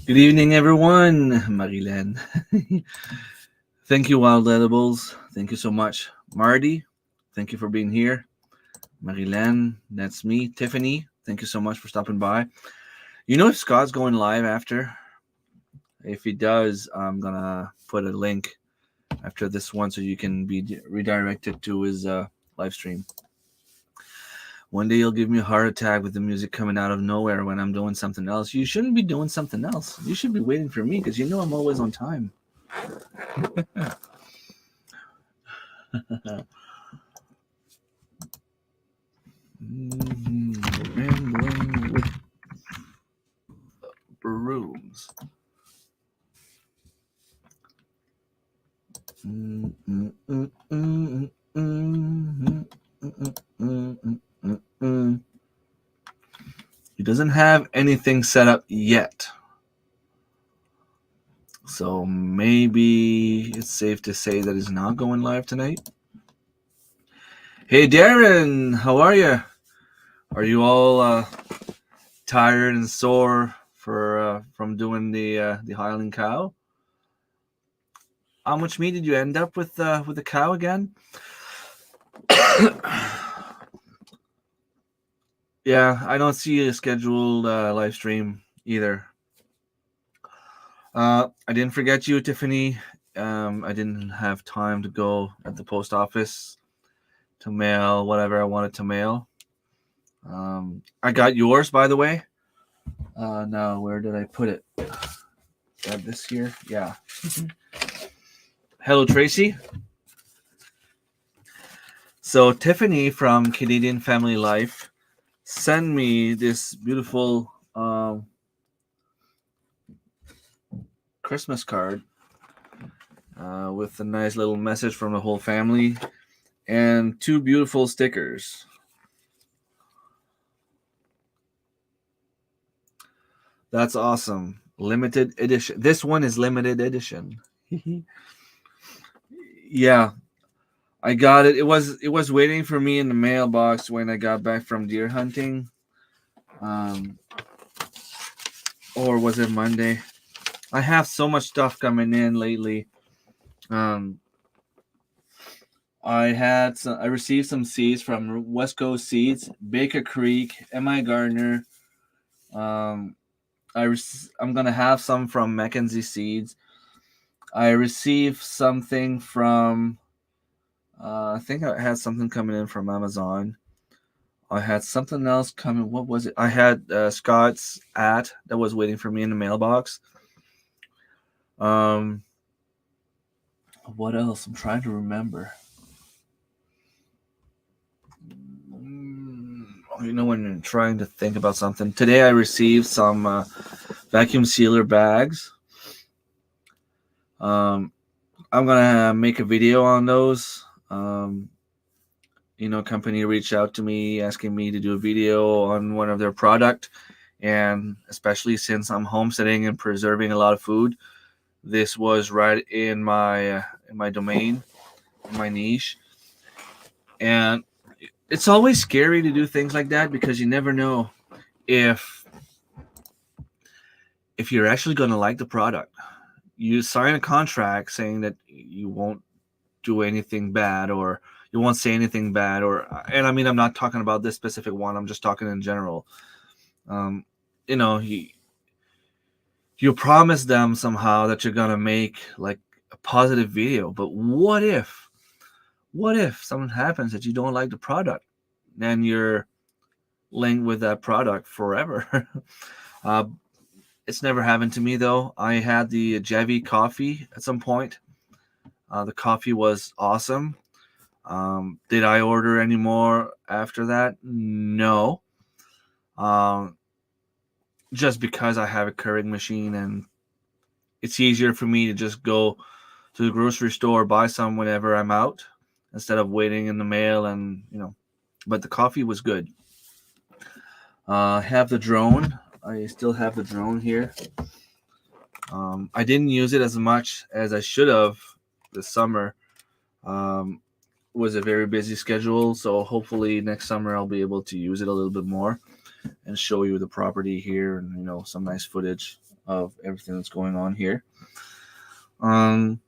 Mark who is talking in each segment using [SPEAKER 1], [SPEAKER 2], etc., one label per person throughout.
[SPEAKER 1] Good evening, everyone. Marilyn. Thank you, Wild Edibles. Thank you so much. Marty, thank you for being here. Marilyn, that's me. Tiffany, thank you so much for stopping by. You know if Scott's going live after? If he does, I'm going to put a link after this one so you can be redirected to his live stream. One day you'll give me a heart attack with the music coming out of nowhere when I'm doing something else. You shouldn't be doing something else. You should be waiting for me because you know I'm always on time. Rambling with brooms. He doesn't have anything set up yet. So maybe it's safe to say that he's not going live tonight. Hey Darren, how are you? Are you all tired and sore from doing the Highland cow? How much meat did you end up with the cow again? Yeah, I don't see a scheduled live stream either. I didn't forget you, Tiffany. I didn't have time to go at the post office to mail whatever I wanted to mail. I got yours, by the way. Now, where did I put it? Got this here? Yeah. Hello, Tracy. So, Tiffany from Canadian Family Life sent me this beautiful Christmas card with a nice little message from the whole family and 2 beautiful stickers. That's awesome. Limited edition. This one is limited edition. Yeah, I got it. It was waiting for me in the mailbox when I got back from deer hunting. Or was it Monday? I have so much stuff coming in lately. I received some seeds from West Coast Seeds, Baker Creek, M.I. Gardner. I'm gonna have some from Mackenzie Seeds. I received something from. I think I had something coming in from Amazon. I had something else coming. What was it? I had Scott's that was waiting for me in the mailbox. What else? I'm trying to remember. You know, when you're trying to think about something. Today I received some vacuum sealer bags. I'm gonna make a video on those. Company reached out to me asking me to do a video on one of their product, and especially since I'm homesteading and preserving a lot of food, this was right in my domain, in my niche. And it's always scary to do things like that because you never know if you're actually going to like the product. You sign a contract saying that you won't do anything bad, or you won't say anything bad, and I mean, I'm not talking about this specific one, I'm just talking in general. You promise them somehow that you're gonna make like a positive video, but what if something happens that you don't like the product? Then you're linked with that product forever. It's never happened to me though. I had the Javi coffee at some point. The coffee was awesome. Did I order any more after that? No. Just because I have a Keurig machine and it's easier for me to just go to the grocery store, buy some whenever I'm out instead of waiting in the mail but the coffee was good. I have the drone. I still have the drone here. I didn't use it as much as I should have this summer. Was a very busy schedule, so hopefully next summer I'll be able to use it a little bit more and show you the property here and some nice footage. of everything that's going on here. There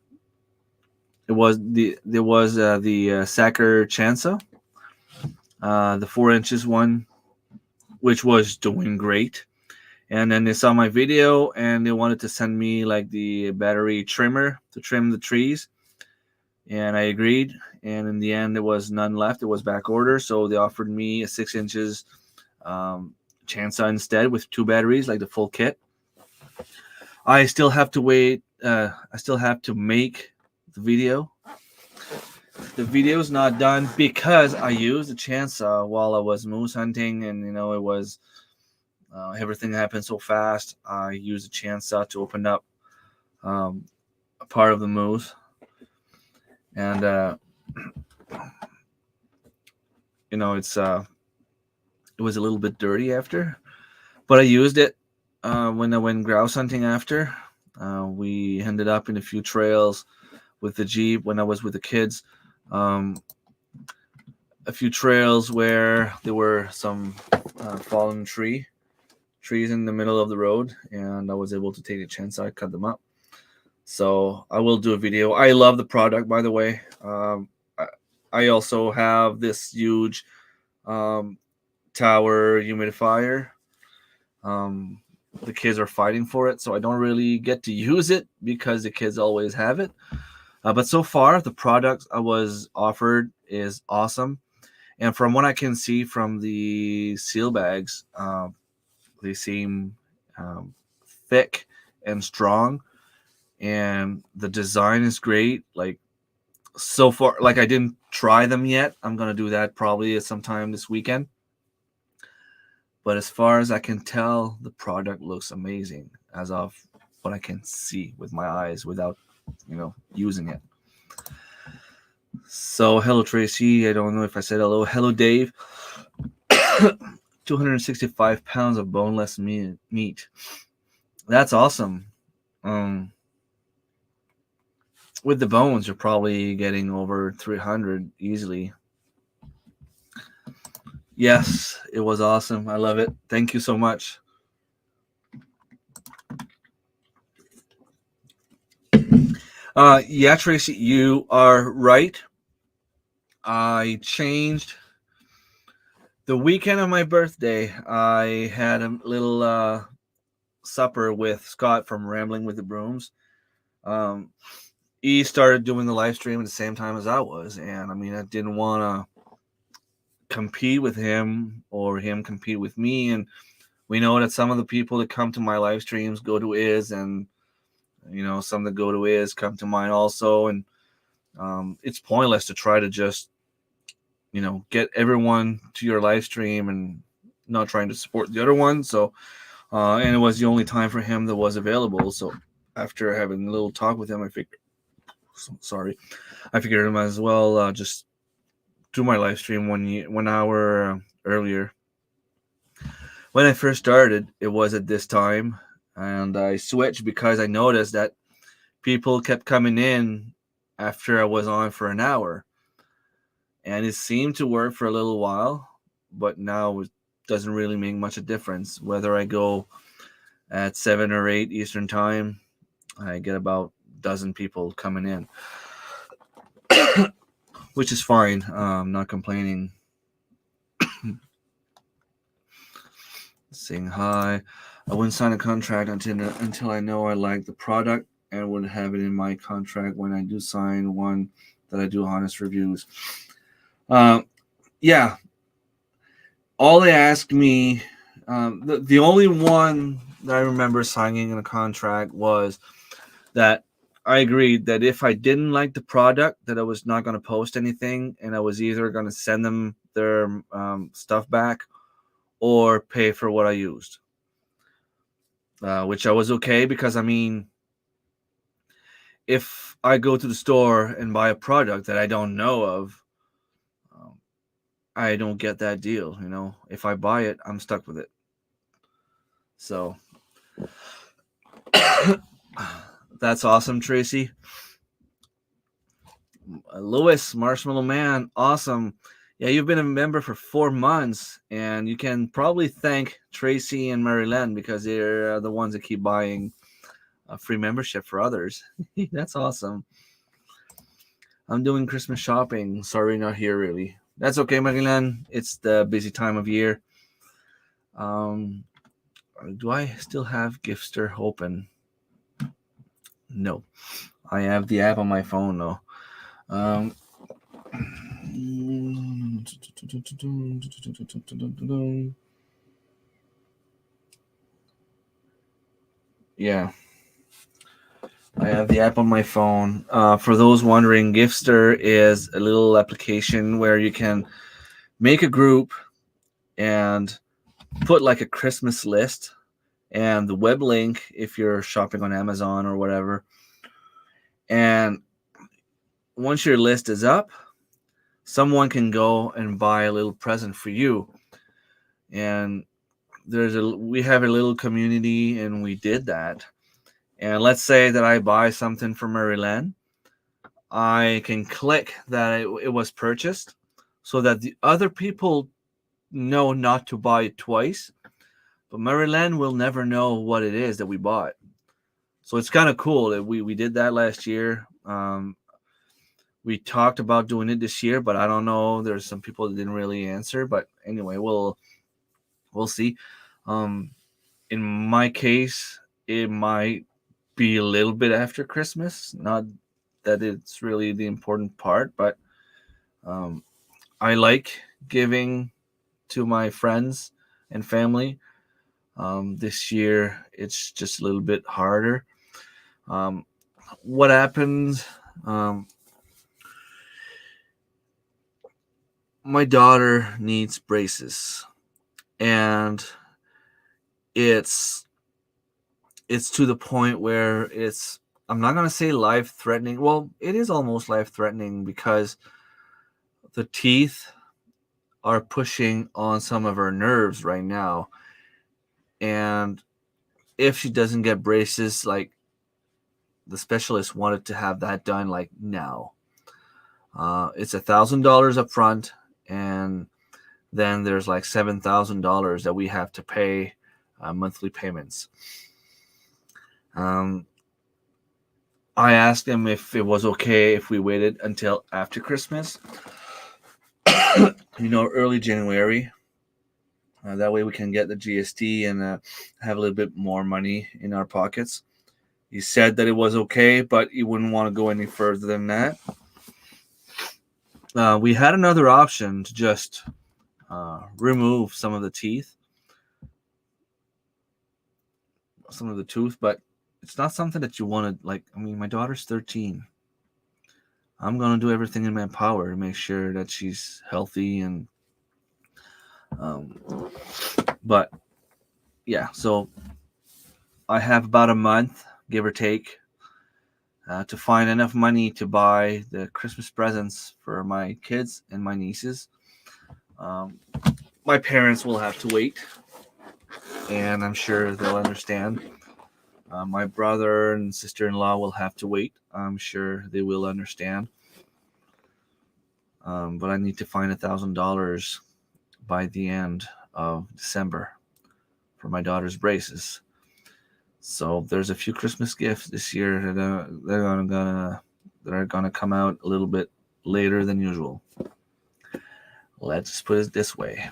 [SPEAKER 1] was the Sacker Chansa, the 4 inches one, which was doing great. And then they saw my video and they wanted to send me like the battery trimmer to trim the trees. And I agreed. And in the end, there was none left. It was back order. So they offered me a 6 inches Chansa instead with 2 batteries, like the full kit. I still have to wait. I still have to make the video. The video's not done because I used the Chansa while I was moose hunting. And, it was... everything happened so fast. I used a Chansa to open up a part of the moose, and it was a little bit dirty after, but I used it when I went grouse hunting after. We ended up in a few trails with the Jeep when I was with the kids. A few trails where there were some fallen trees in the middle of the road, and I was able to take a chance. I cut them up. So I will do a video. I love the product, by the way. I also have this huge tower humidifier. The kids are fighting for it, so I don't really get to use it because the kids always have it. But so far, the product I was offered is awesome. And from what I can see from the seal bags, they seem thick and strong, and the design is great. Like, so far, like, I didn't try them yet. I'm gonna do that probably sometime this weekend. But as far as I can tell, the product looks amazing as of what I can see with my eyes without, using it. So, hello, Tracy. I don't know if I said hello. Hello, Dave. 265 pounds of boneless meat. That's awesome. With the bones, you're probably getting over 300 easily. Yes, it was awesome. I love it. Thank you so much. Yeah, Tracy, you are right. I changed the weekend of my birthday. I had a little supper with Scott from Rambling with the Brooms. He started doing the live stream at the same time as I was, and I didn't want to compete with him or him compete with me. And we know that some of the people that come to my live streams go to his, and some that go to his come to mine also. And it's pointless to try to just get everyone to your live stream and not trying to support the other one. So and it was the only time for him that was available. So after having a little talk with him, I figured I might as well just do my live stream 1 hour earlier. When I first started, it was at this time, and I switched because I noticed that people kept coming in after I was on for an hour, and it seemed to work for a little while, but now it doesn't really make much a difference whether I go at 7 or 8 Eastern time. I get about a dozen people coming in, which is fine. I'm not complaining. Saying hi. I wouldn't sign a contract until I know I like the product and would have it in my contract when I do sign one that I do honest reviews. Yeah. All they asked me, the only one that I remember signing in a contract was that I agreed that if I didn't like the product, that I was not going to post anything, and I was either going to send them their stuff back or pay for what I used, which I was okay, because if I go to the store and buy a product that I don't know of, I don't get that deal. If I buy it, I'm stuck with it. So that's awesome, Tracy. Lewis, Marshmallow Man, awesome. Yeah, you've been a member for 4 months, and you can probably thank Tracy and Marilyn because they're the ones that keep buying a free membership for others. That's awesome. I'm doing Christmas shopping. Sorry, not here really. That's okay, Marilyn. It's the busy time of year. Um, do I still have Giftster open? No, I have the app on my phone though. Um, yeah, I have the app on my phone. For those wondering, Giftster is a little application where you can make a group and put like a Christmas list and the web link if you're shopping on Amazon or whatever. And once your list is up, someone can go and buy a little present for you. And we have a little community, and we did that. And let's say that I buy something from Maryland, I can click that it was purchased, so that the other people know not to buy it twice. But Maryland will never know what it is that we bought. So it's kind of cool that we did that last year. We talked about doing it this year, but I don't know. There's some people that didn't really answer. But anyway, we'll see. In my case, it might be a little bit after Christmas. Not that it's really the important part, but I like giving to my friends and family. This year, it's just a little bit harder. What happened? My daughter needs braces, and it's to the point where I'm not going to say life threatening. Well, it is almost life threatening because the teeth are pushing on some of her nerves right now. And if she doesn't get braces, like, the specialist wanted to have that done like now. It's $1,000 up front, and then there's like $7,000 that we have to pay monthly payments. I asked him if it was okay if we waited until after Christmas, early January. That way we can get the GST and have a little bit more money in our pockets. He said that it was okay, but he wouldn't want to go any further than that. We had another option to just remove some of the teeth, some of the tooth, but it's not something that you want to, like, I mean, my daughter's 13. I'm going to do everything in my power to make sure that she's healthy and but yeah, so I have about a month, give or take, to find enough money to buy the Christmas presents for my kids and my nieces. My parents will have to wait, and I'm sure they'll understand. My brother and sister-in-law will have to wait. I'm sure they will understand. But I need to find $1,000 by the end of December for my daughter's braces. So there's a few Christmas gifts this year that are gonna come out a little bit later than usual. Let's put it this way.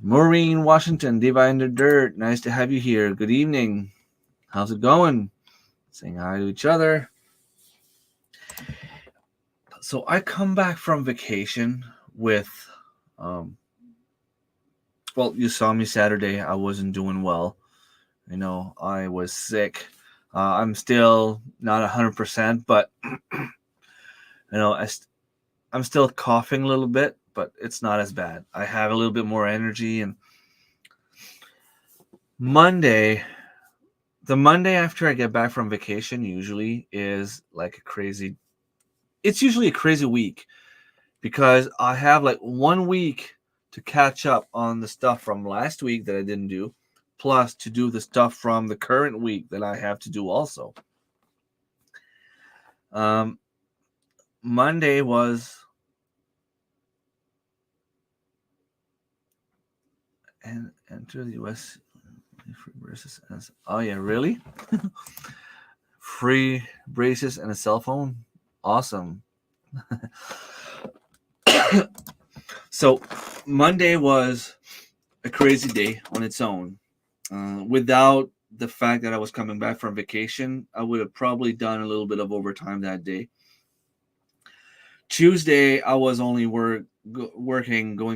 [SPEAKER 1] Maureen Washington, Diva in the Dirt, nice to have you here. Good evening. How's it going? Saying hi to each other. So I come back from vacation with, well, you saw me Saturday. I wasn't doing well. I was sick. I'm still not 100%, but I'm still coughing a little bit, but it's not as bad. I have a little bit more energy. And the Monday after I get back from vacation usually is like it's usually a crazy week because I have like 1 week to catch up on the stuff from last week that I didn't do, plus to do the stuff from the current week that I have to do also. Monday was and enter the US free braces. Oh yeah, really? Free braces and a cell phone. Awesome. So Monday was a crazy day on its own. Without the fact that I was coming back from vacation, I would have probably done a little bit of overtime that day. Tuesday, I was only going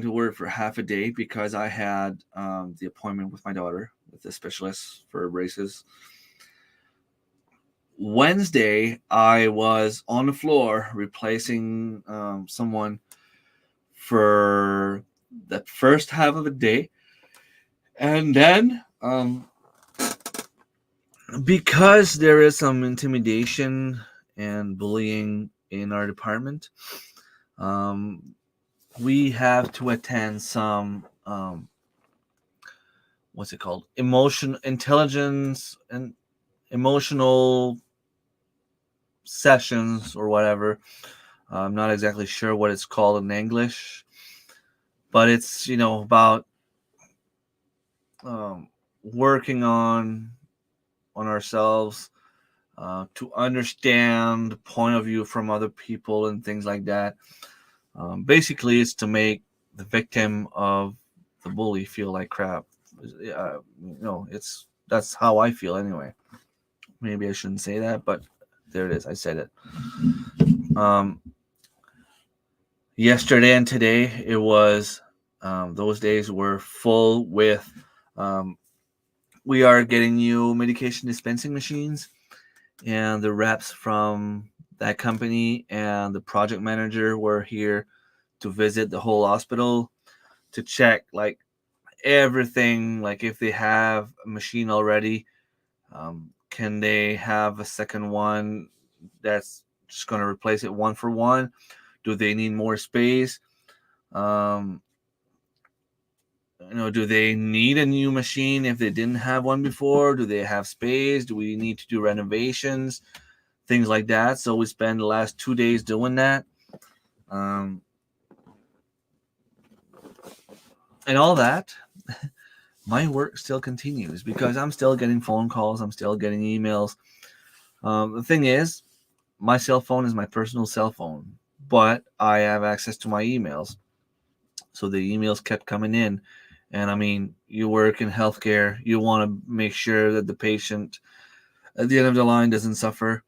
[SPEAKER 1] to work for half a day because I had the appointment with my daughter, with the specialist for braces. Wednesday, I was on the floor replacing someone for the first half of the day. And then, because there is some intimidation and bullying in our department, we have to attend some what's it called? Intelligence and emotional sessions or whatever. I'm not exactly sure what it's called in English, but it's about working on ourselves, to understand the point of view from other people and things like that. Basically, it's to make the victim of the bully feel like crap. That's how I feel anyway. Maybe I shouldn't say that, but there it is. I said it. Yesterday and today, it was those days were full with. We are getting new medication dispensing machines, and the reps from that company and the project manager were here to visit the whole hospital to check like everything, like if they have a machine already, can they have a second one that's just going to replace it one for one? Do they need more space? Do they need a new machine if they didn't have one before? Do they have space? Do we need to do renovations? Things like that. So we spent the last 2 days doing that. And all that, my work still continues because I'm still getting phone calls. I'm still getting emails. The thing is, my cell phone is my personal cell phone, but I have access to my emails. So the emails kept coming in. And I mean, you work in healthcare, you want to make sure that the patient at the end of the line doesn't suffer.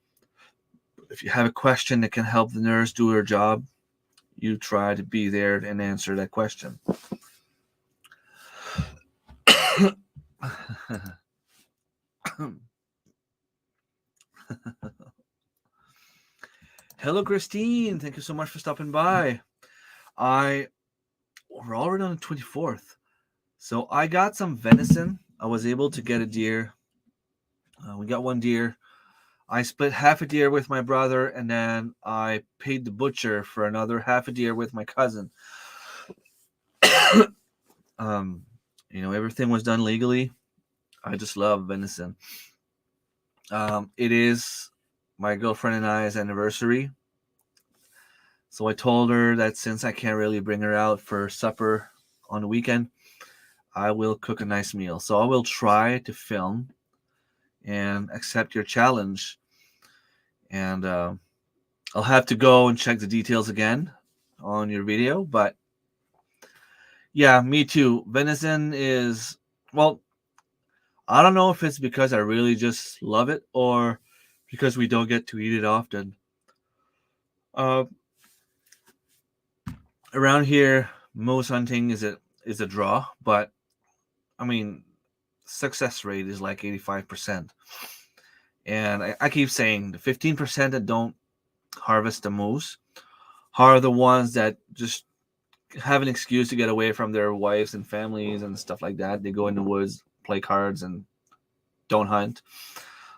[SPEAKER 1] If you have a question that can help the nurse do her job, you try to be there and answer that question. Hello, Christine. Thank you so much for stopping by. We're already on the 24th. So I got some venison. I was able to get a deer. We got one deer. I split half a deer with my brother, and then I paid the butcher for another half a deer with my cousin. Everything was done legally. I just love venison. It is my girlfriend and I's anniversary. So I told her that since I can't really bring her out for supper on the weekend, I will cook a nice meal. So I will try to film and accept your challenge. And I'll have to go and check the details again on your video. But yeah, me too. Venison is, well, I don't know if it's because I really just love it or because we don't get to eat it often. Around here, moose hunting is a draw, but I mean, success rate is like 85%. And I keep saying the 15% that don't harvest the moose are the ones that just have an excuse to get away from their wives and families and stuff like that. They go in the woods, play cards, and don't hunt.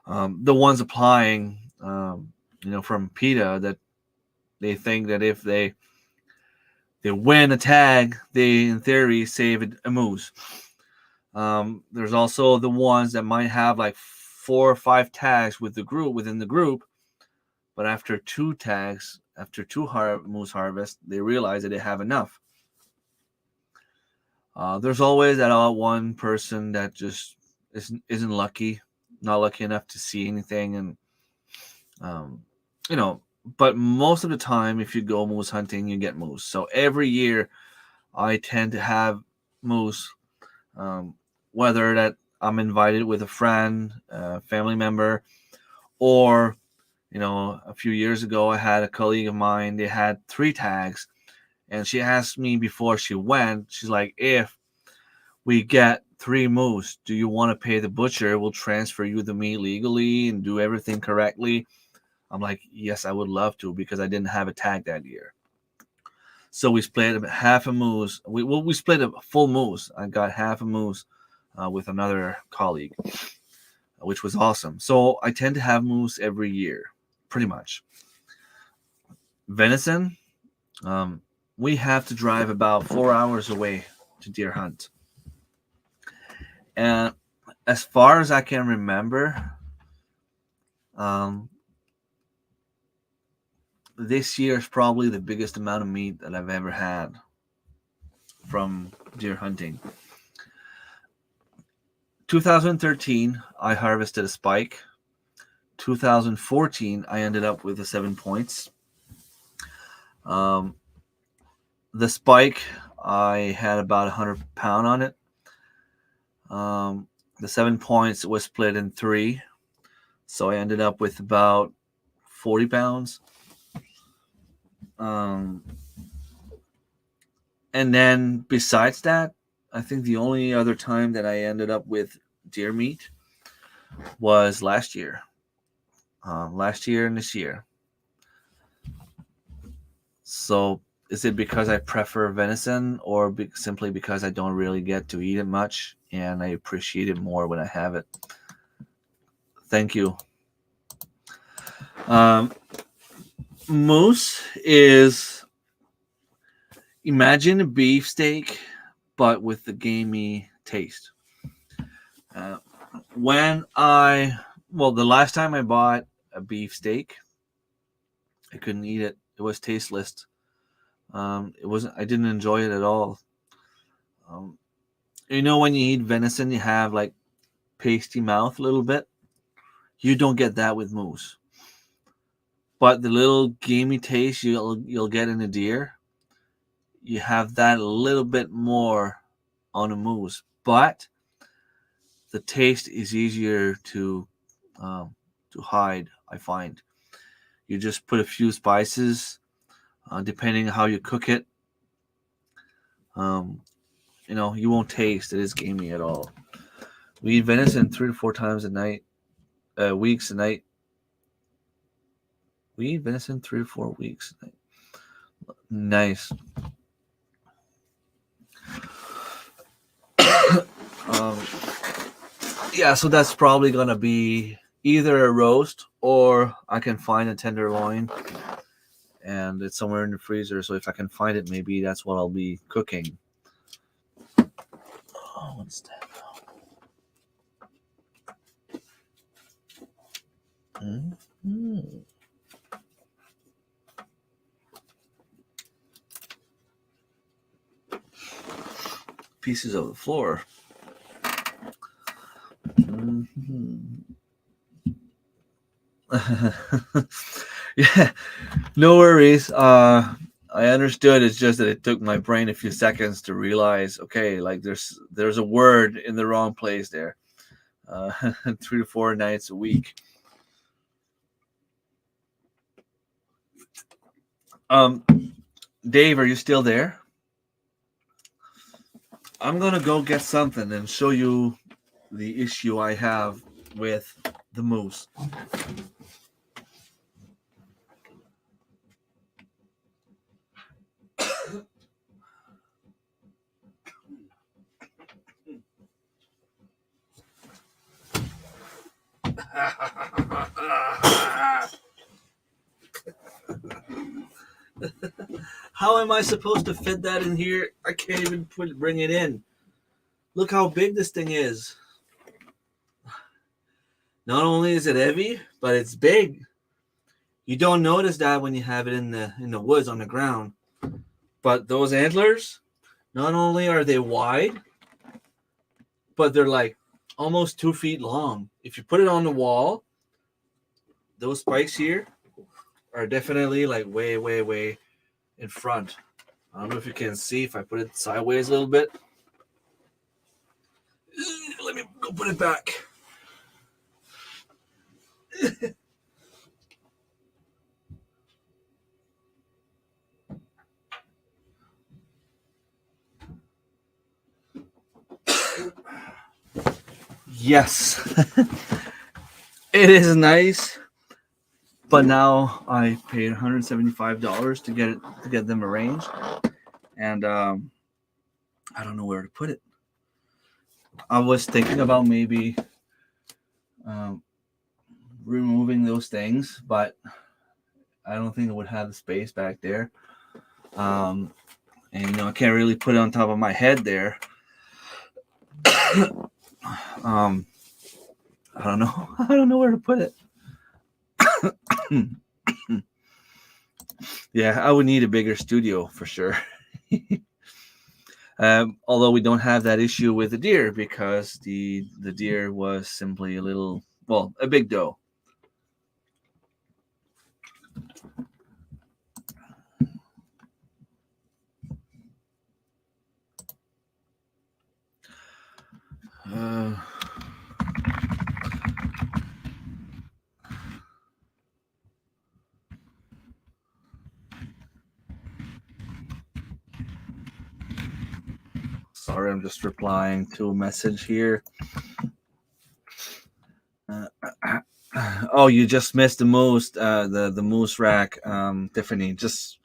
[SPEAKER 1] The ones applying, from PETA, that they think that if they win a tag, they in theory save a moose. There's also the ones that might have like 4 or 5 tags within the group, but after 2 tags, after 2 moose harvest, they realize that they have enough. There's always that odd one person that just isn't lucky, not lucky enough to see anything, and um, you know. But most of the time, if you go moose hunting, you get moose. So every year, I tend to have moose, um, whether that I'm invited with a friend, a family member, or a few years ago, I had a colleague of mine. They had 3 tags, and she asked me before she went. She's like, "If we get 3 moose, do you want to pay the butcher? We'll transfer you the meat legally and do everything correctly." I'm like, "Yes, I would love to because I didn't have a tag that year." So we split half a moose. We split a full moose. I got half a moose with another colleague, which was awesome. So I tend to have moose every year, pretty much. Venison, we have to drive about 4 hours away to deer hunt. And as far as I can remember, this year is probably the biggest amount of meat that I've ever had from deer hunting. 2013, I harvested a spike. 2014, I ended up with the 7 points. The spike, I had about 100-pound on it. The 7 points was split in 3, so I ended up with about 40 pounds. And then besides that, I think the only other time that I ended up with deer meat was last year. Last year and this year. So is it because I prefer venison, or simply because I don't really get to eat it much and I appreciate it more when I have it? Thank you. Moose is, imagine a beefsteak, but with the gamey taste. The last time I bought a beefsteak, I couldn't eat it. It was tasteless. It wasn't. I didn't enjoy it at all. When you eat venison, you have like pasty mouth a little bit. You don't get that with moose. But the little gamey taste you'll get in a deer, you have that a little bit more on a moose. But the taste is easier to hide, I find. You just put a few spices, depending on how you cook it. You won't taste it is gamey at all. We eat venison 3 to 4 times a night, weeks a night. We eat venison 3 to 4 weeks a night. Nice. Yeah, so that's probably gonna be either a roast or I can find a tenderloin, and it's somewhere in the freezer. So if I can find it, maybe that's what I'll be cooking. Oh, what's that? Mm-hmm. Pieces of the floor. Mm-hmm. Yeah, no worries. I understood. It's just that it took my brain a few seconds to realize, okay, like there's a word in the wrong place there. 3 to 4 nights a week. Dave, are you still there? I'm gonna go get something and show you the issue I have with the moose. How am I supposed to fit that in here? I can't even bring it in. Look how big this thing is. Not only is it heavy, but it's big. You don't notice that when you have it in the woods on the ground. But those antlers, Not only are they wide, but they're like almost 2 feet long. If you put it on the wall, those spikes here are definitely like way, way, way in front. I don't know if you can see if I put it sideways a little bit. Let me go put it back. Yes. It is nice, but now I paid $175 to get them arranged, and I don't know where to put it. I was thinking about maybe removing those things, but I don't think it would have the space back there. And I can't really put it on top of my head there. I don't know. I don't know where to put it. Yeah, I would need a bigger studio for sure. Although we don't have that issue with the deer because the deer was simply a big doe. Sorry, I'm just replying to a message here. Oh, you just missed the moose, the moose rack, Tiffany. Just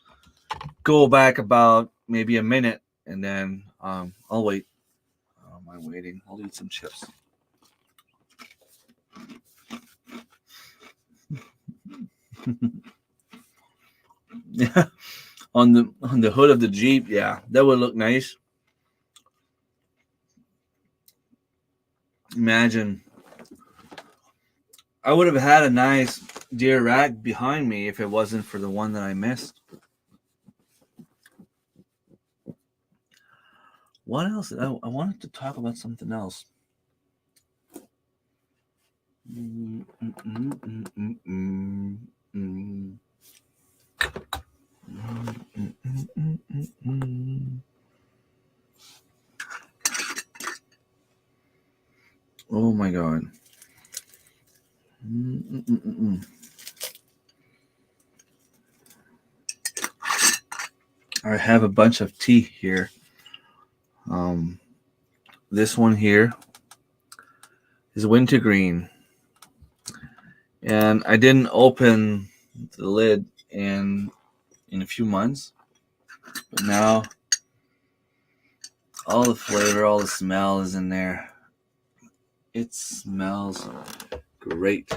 [SPEAKER 1] go back about maybe a minute, and then I'll wait. I'm waiting. I'll eat some chips. Yeah, on the hood of the Jeep. Yeah, that would look nice. Imagine. I would have had a nice deer rack behind me if it wasn't for the one that I missed. What else? I wanted to talk about something else. Oh my God. I have a bunch of tea here. This one here is wintergreen, and I didn't open the lid in a few months, but now all the flavor, all the smell is in there. It smells great.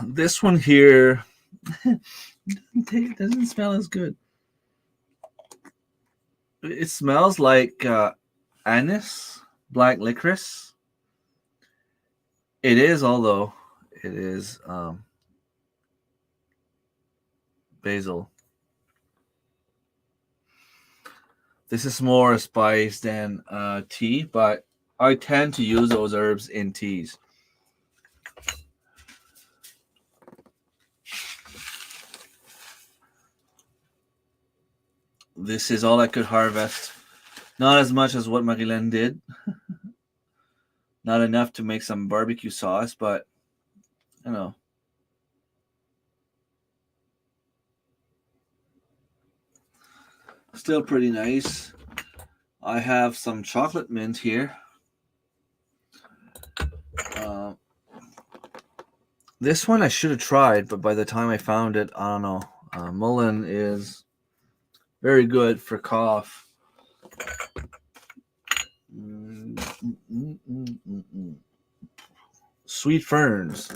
[SPEAKER 1] This one here doesn't smell as good. It smells like anise, black licorice. It is, although it is basil. This is more a spice than tea, but I tend to use those herbs in teas. This is all I could harvest. Not as much as what Marilyn did. Not enough to make some barbecue sauce, but still pretty nice. I have some chocolate mint here. This one I should have tried, but by the time I found it, I don't know. Mullen is very good for cough. Sweet ferns.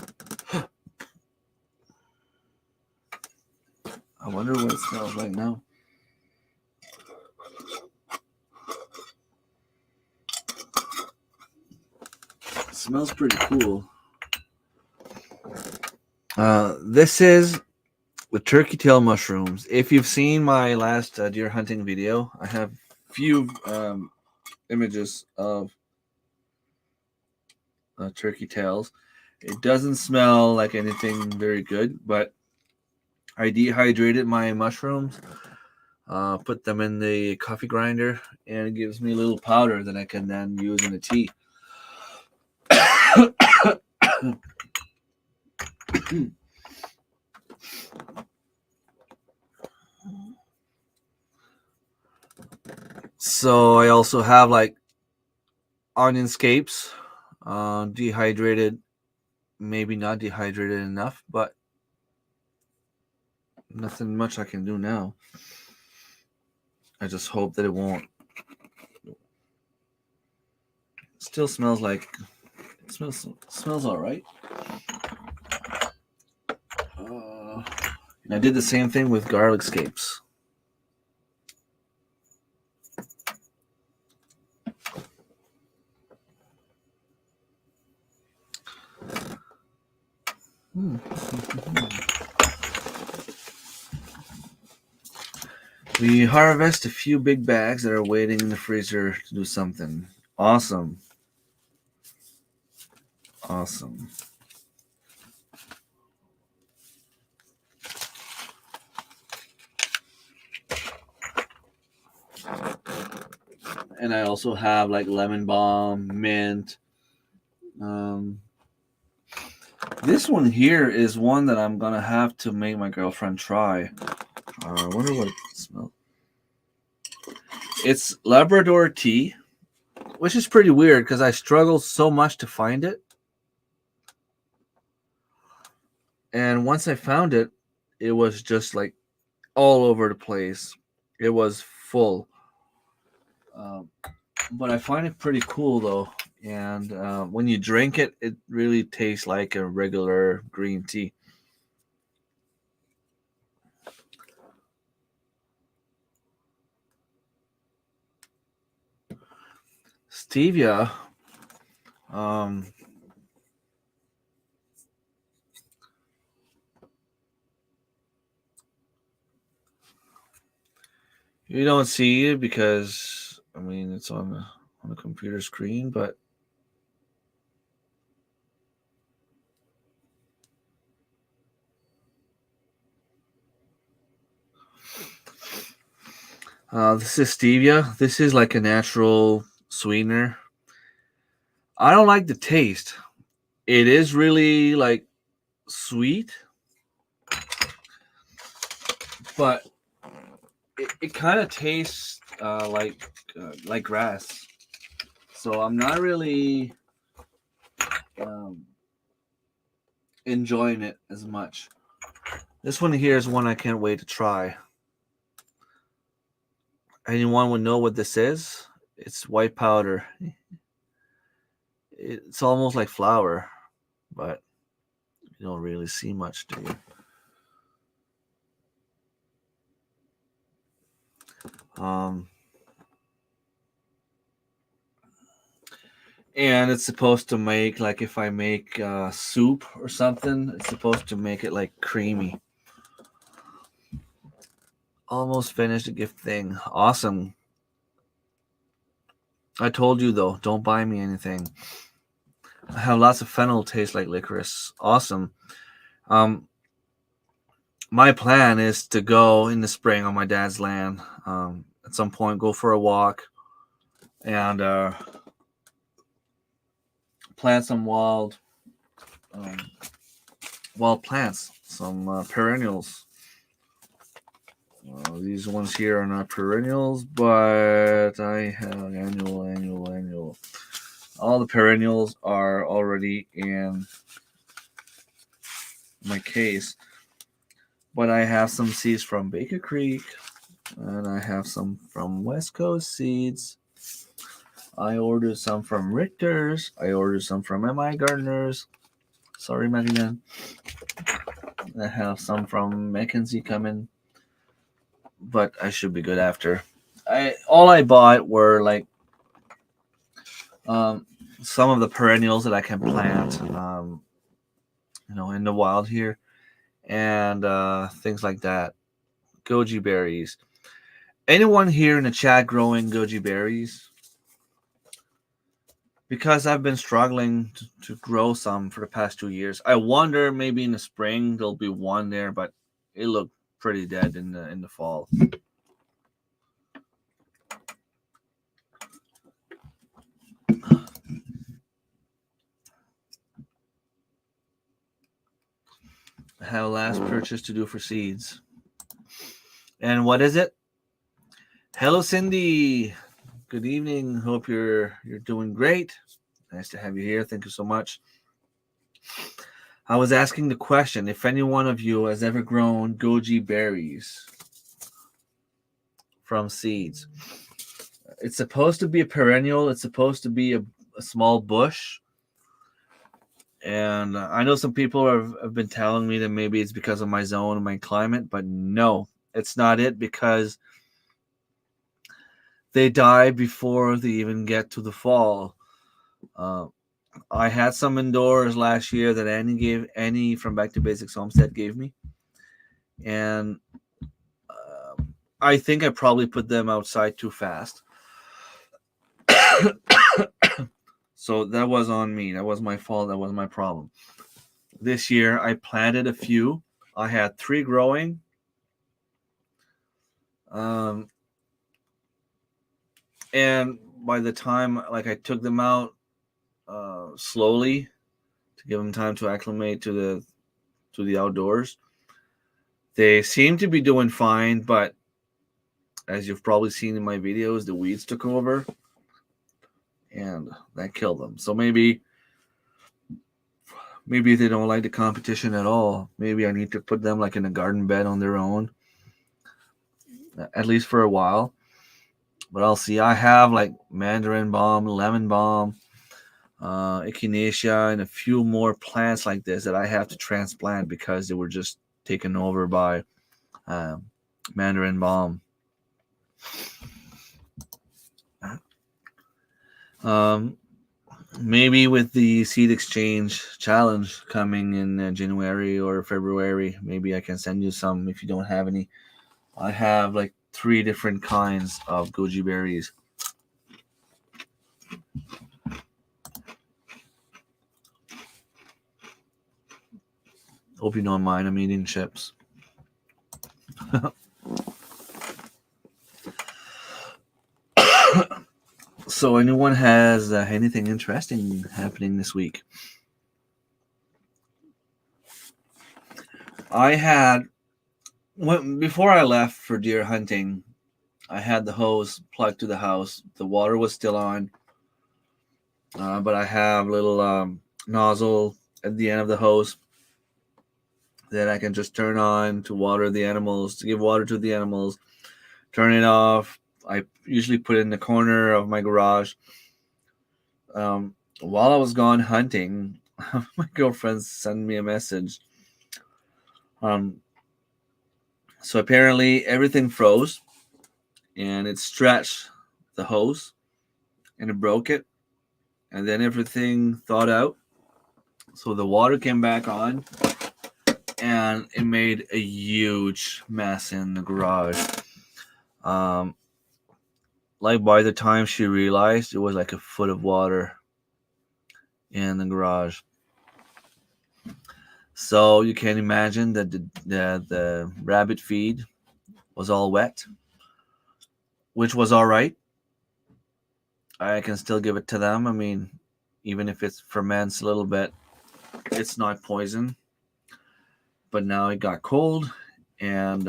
[SPEAKER 1] I wonder what it smells like now. It smells pretty cool. This is the turkey tail mushrooms. If you've seen my last deer hunting video, I have few images of turkey tails. It doesn't smell like anything very good, but I dehydrated my mushrooms, put them in the coffee grinder, and it gives me a little powder that I can then use in a tea. So I also have like onion scapes, dehydrated, maybe not dehydrated enough, but nothing much I can do now. I just hope that it won't. Still smells like it smells all right. And I did the same thing with garlic scapes. We harvest a few big bags that are waiting in the freezer to do something. Awesome. Awesome. And I also have like lemon balm, mint. This one here is one that I'm gonna have to make my girlfriend try. I wonder what it smells. It's Labrador tea, which is pretty weird because I struggled so much to find it. And once I found it, it was just like all over the place. It was full. But I find it pretty cool though. And when you drink it, it really tastes like a regular green tea. Stevia. You don't see it because I mean it's on the computer screen, but this is stevia. This is like a natural sweetener. I don't like the taste. It is really like sweet, but it kind of tastes like grass. So I'm not really enjoying it as much. This one here is one I can't wait to try. Anyone would know what this is? It's white powder. It's almost like flour, but you don't really see much, do you? And it's supposed to make, like if I make soup or something, it's supposed to make it like creamy. Almost finished the gift thing. Awesome. I told you though, don't buy me anything. I have lots of fennel taste like licorice. Awesome. My plan is to go in the spring on my dad's land. At some point, go for a walk and plant some wild plants, some perennials. These ones here are not perennials, but I have annual. All the perennials are already in my case, but I have some seeds from Baker Creek, and I have some from West Coast Seeds. I ordered some from Richter's. I ordered some from MI Gardeners. Sorry, Marianne. I have some from Mackenzie coming, but I should be good after. All I bought were like some of the perennials that I can plant, in the wild here, and things like that. Goji berries. Anyone here in the chat growing goji berries? Because I've been struggling to grow some for the past 2 years. I wonder maybe in the spring there'll be one there, but it looked pretty dead in the fall. I have a last purchase to do for seeds. And what is it? Hello, Cindy. Good evening. Hope you're doing great. Nice to have you here. Thank you so much. I was asking the question if any one of you has ever grown goji berries from seeds. It's supposed to be a perennial. It's supposed to be a small bush. And I know some people have been telling me that maybe it's because of my zone and my climate, but no, it's not it, because they die before they even get to the fall. I had some indoors last year that Annie from Back to Basics Homestead gave me, and I think I probably put them outside too fast. So that was on me. That was my fault. That was my problem. This year I planted a few. I had 3 growing. And by the time I took them out slowly to give them time to acclimate to the outdoors, they seem to be doing fine, but as you've probably seen in my videos, the weeds took over and that killed them. So maybe they don't like the competition at all. Maybe I need to put them in a garden bed on their own, at least for a while. But I'll see. I have mandarin balm, lemon balm, echinacea, and a few more plants like this that I have to transplant because they were just taken over by mandarin balm. Maybe with the seed exchange challenge coming in January or February, maybe I can send you some if you don't have any. I have 3 different kinds of goji berries. Hope you don't mind. I'm eating chips. So anyone has anything interesting happening this week? I had, before I left for deer hunting, I had the hose plugged to the house. The water was still on, but I have a little nozzle at the end of the hose that I can just turn on to water the animals, to give water to the animals, turn it off. I usually put it in the corner of my garage. While I was gone hunting, my girlfriend sent me a message. So apparently everything froze, and it stretched the hose, and it broke it, and then everything thawed out. So the water came back on, and it made a huge mess in the garage. By the time she realized, it was a foot of water in the garage. So you can imagine that the rabbit feed was all wet, which was all right. I can still give it to them. I mean, even if it ferments a little bit, it's not poison. But now it got cold, and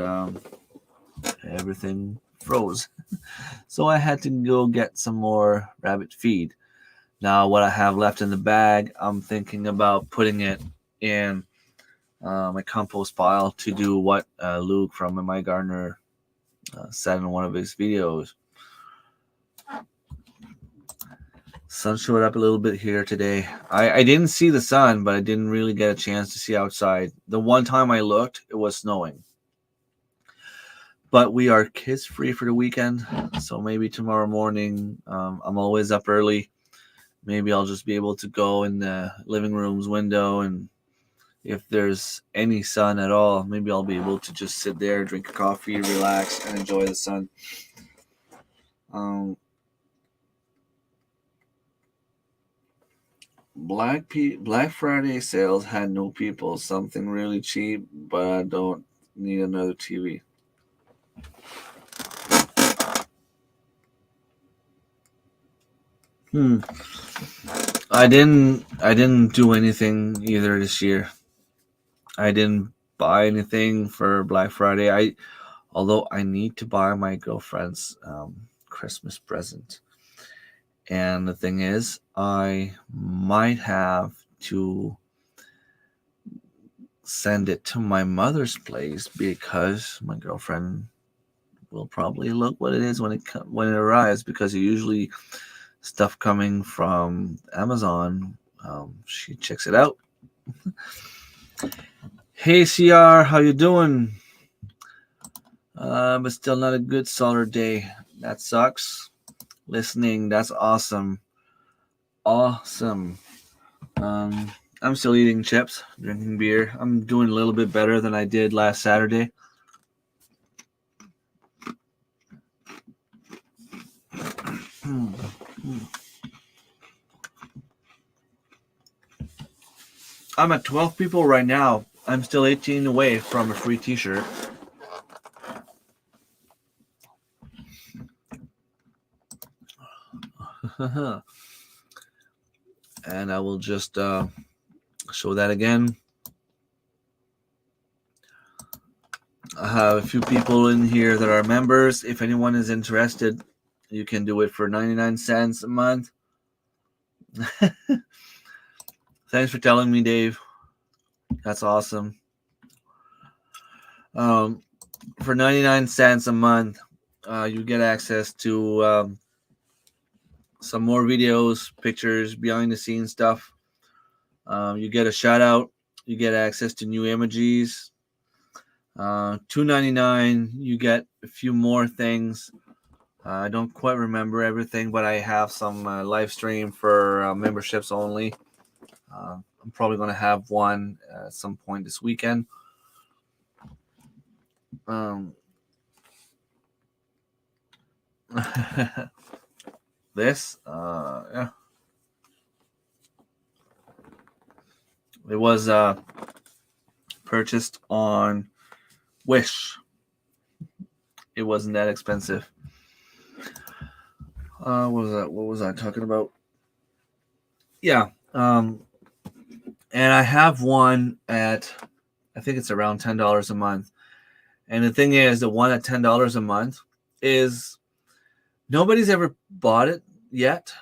[SPEAKER 1] everything froze. So I had to go get some more rabbit feed. Now what I have left in the bag, I'm thinking about putting it in my compost pile to do what Luke from My Gardener said in one of his videos. Sun showed up a little bit here today. I didn't see the sun, but I didn't really get a chance to see outside. The one time I looked, it was snowing. But we are kids free for the weekend, so maybe tomorrow morning, I'm always up early. Maybe I'll just be able to go in the living room's window and if there's any sun at all, maybe I'll be able to just sit there, drink a coffee, relax, and enjoy the sun. Black Friday sales had no people. Something really cheap, but I don't need another TV. I didn't do anything either this year. I didn't buy anything for Black Friday. Although I need to buy my girlfriend's Christmas present. And the thing is, I might have to send it to my mother's place because my girlfriend will probably look what it is when it arrives, because it usually stuff coming from Amazon. She checks it out. Hey CR, how you doing? But still not a good solid day. That sucks. Listening, that's awesome. Awesome. I'm still eating chips, drinking beer. I'm doing a little bit better than I did last Saturday. I'm at 12 people right now. I'm still 18 away from a free t-shirt. And I will just show that again. I have a few people in here that are members. If anyone is interested, you can do it for 99 cents a month. Thanks for telling me, Dave. That's awesome. For 99 cents a month, you get access to some more videos, pictures, behind the scenes stuff. You get a shout out. You get access to new emojis. $2.99, you get a few more things. I don't quite remember everything, but I have some live stream for memberships only. I'm probably going to have one at some point this weekend. This, yeah. It was purchased on Wish. It wasn't that expensive. What was I talking about? Yeah. And I have one at, I think it's around $10 a month. And the thing is, the one at $10 a month is, nobody's ever bought it yet.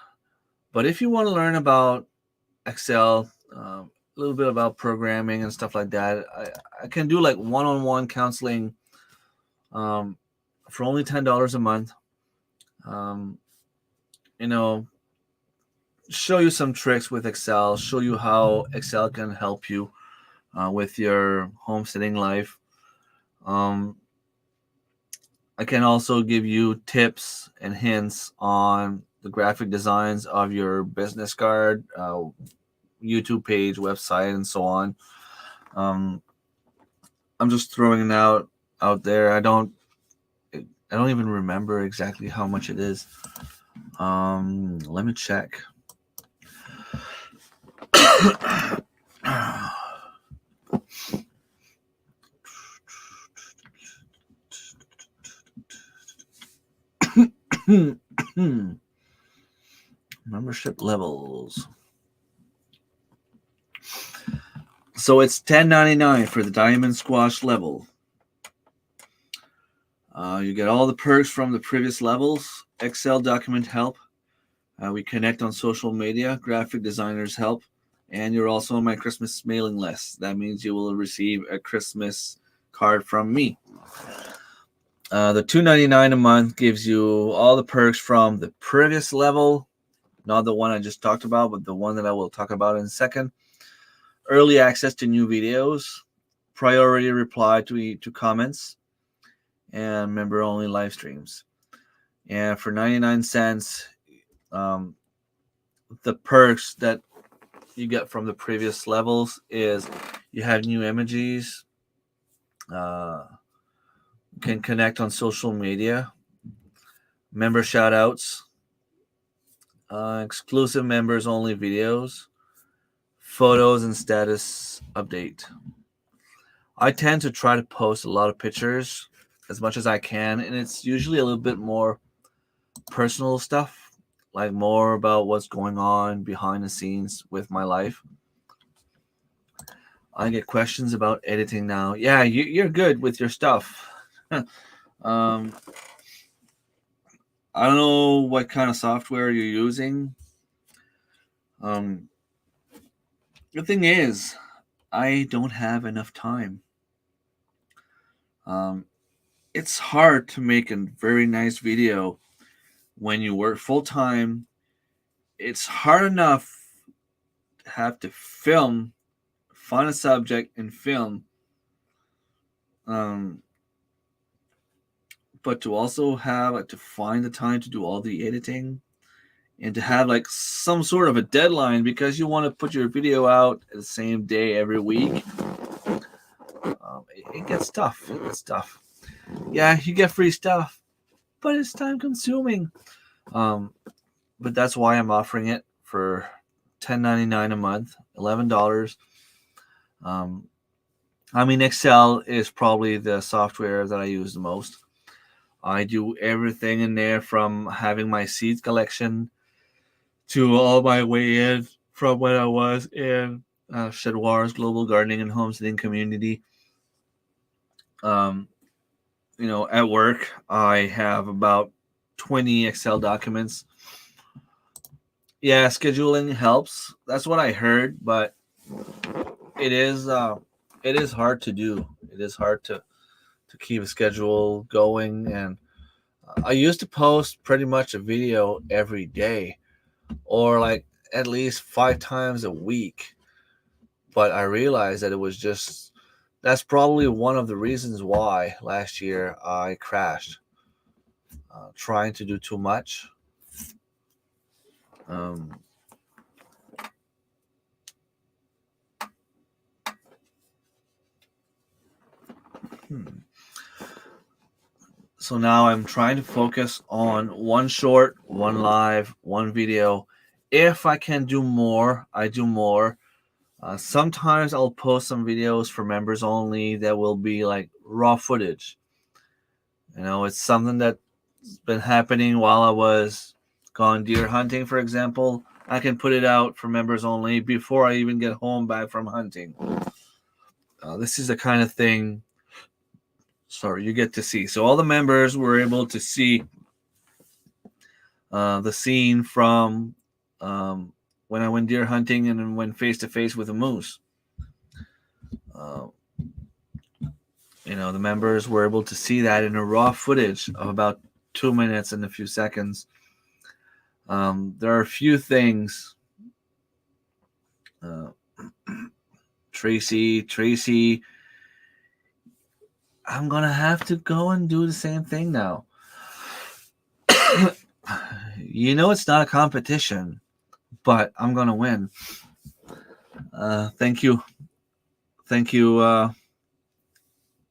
[SPEAKER 1] But if you want to learn about Excel, a little bit about programming and stuff like that, I can do like one-on-one counseling for only $10 a month. Show you some tricks with Excel, show you how Excel can help you with your homesteading life. I can also give you tips and hints on the graphic designs of your business card, YouTube page, website, and so on. I'm just throwing it out there. I don't even remember exactly how much it is. Let me check. Membership levels. So it's $10.99 for the Diamond Squash level. You get all the perks from the previous levels. Excel document help. We connect on social media. Graphic designers help. And you're also on my Christmas mailing list. That means you will receive a Christmas card from me. The $2.99 a month gives you all the perks from the previous level. Not the one I just talked about, but the one that I will talk about in a second. Early access to new videos. Priority reply to comments. And member-only live streams. And for 99 cents, the perks that you get from the previous levels is You have new images. Can connect on social media. Member shout outs. Exclusive members only videos. Photos and status update. I tend to try to post a lot of pictures as much as I can, and it's usually a little bit more personal stuff, like more about what's going on behind the scenes with my life. I get questions about editing now. Yeah, you're good with your stuff. I don't know what kind of software you're using. The thing is, I don't have enough time. It's hard to make a very nice video when you work full time. It's hard enough to have to film, find a subject and film, but to also have to find the time to do all the editing and to have like some sort of a deadline because you want to put your video out the same day every week. It gets tough. Yeah, you get free stuff, but it's time consuming. But that's why I'm offering it for $10.99 a month, $11. Excel is probably the software that I use the most. I do everything in there from having my seeds collection to all my way in from when I was in Shedwar's Global Gardening and Homesteading Community. At work, I have about 20 Excel documents. Yeah, scheduling helps. That's what I heard, but it is hard to do. It is hard to keep a schedule going, and I used to post pretty much a video every day or like at least 5 times a week. But I realized that that's probably one of the reasons why last year I crashed, trying to do too much. So now I'm trying to focus on one short, one live, one video. If I can do more, I do more. Sometimes I'll post some videos for members only that will be like raw footage. It's something that's been happening while I was gone deer hunting, for example. I can put it out for members only before I even get home back from hunting. This is the kind of thing you get to see. So all the members were able to see the scene from when I went deer hunting and went face to face with a moose. The members were able to see that in a raw footage of about 2 minutes and a few seconds. There are a few things. Tracy, I'm gonna have to go and do the same thing now. It's not a competition, but I'm gonna win. Thank you,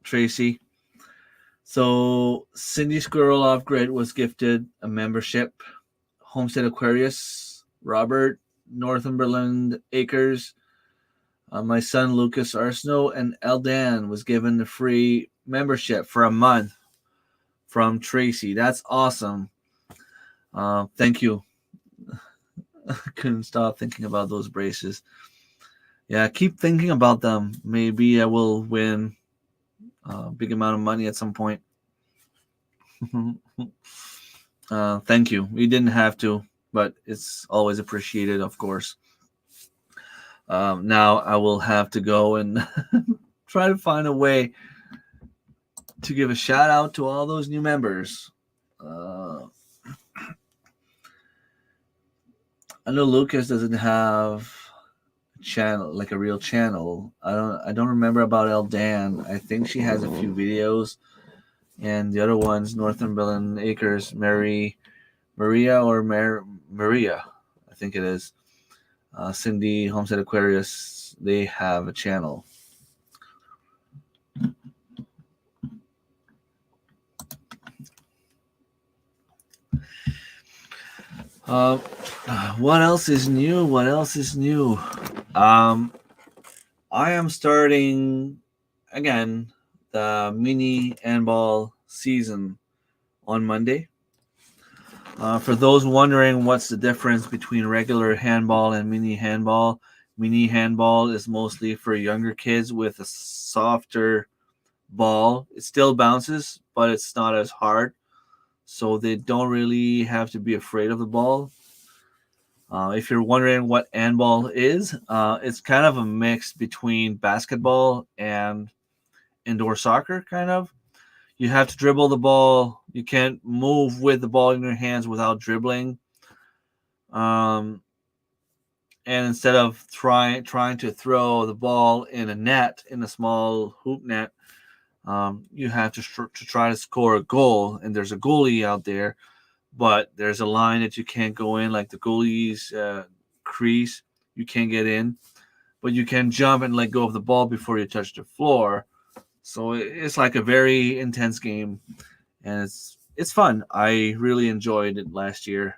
[SPEAKER 1] Tracy. So Cindy Squirrel Off Grid was gifted a membership. Homestead Aquarius, Robert, Northumberland Acres. My son Lucas Arseneault and Eldan was given the free membership for a month from Tracy. That's awesome. Thank you. I couldn't stop thinking about those braces. Yeah, keep thinking about them. Maybe I will win a big amount of money at some point. Thank you. We didn't have to, but it's always appreciated, of course. Now I will have to go and try to find a way to give a shout out to all those new members. I know Lucas doesn't have a channel, like a real channel. I don't remember about Eldan. I think she has a few videos, and the other ones, Northumberland Acres, Maria, I think it is. Cindy, Homestead Aquarius, they have a channel. Uh, what else is new? What else is new? Um, I am starting again the mini handball season on Monday. For those wondering what's the difference between regular handball and mini handball is mostly for younger kids with a softer ball. It still bounces, but it's not as hard, so they don't really have to be afraid of the ball. If you're wondering what handball is, it's kind of a mix between basketball and indoor soccer, kind of. You have to dribble the ball. You can't move with the ball in your hands without dribbling. Um, and instead of trying to throw the ball in a net, in a small hoop net, you have to try to score a goal. And there's a goalie out there, but there's a line that you can't go in, like the goalie's crease. You can't get in, but you can jump and let go of the ball before you touch the floor. So it's like a very intense game, and it's fun. I really enjoyed it last year.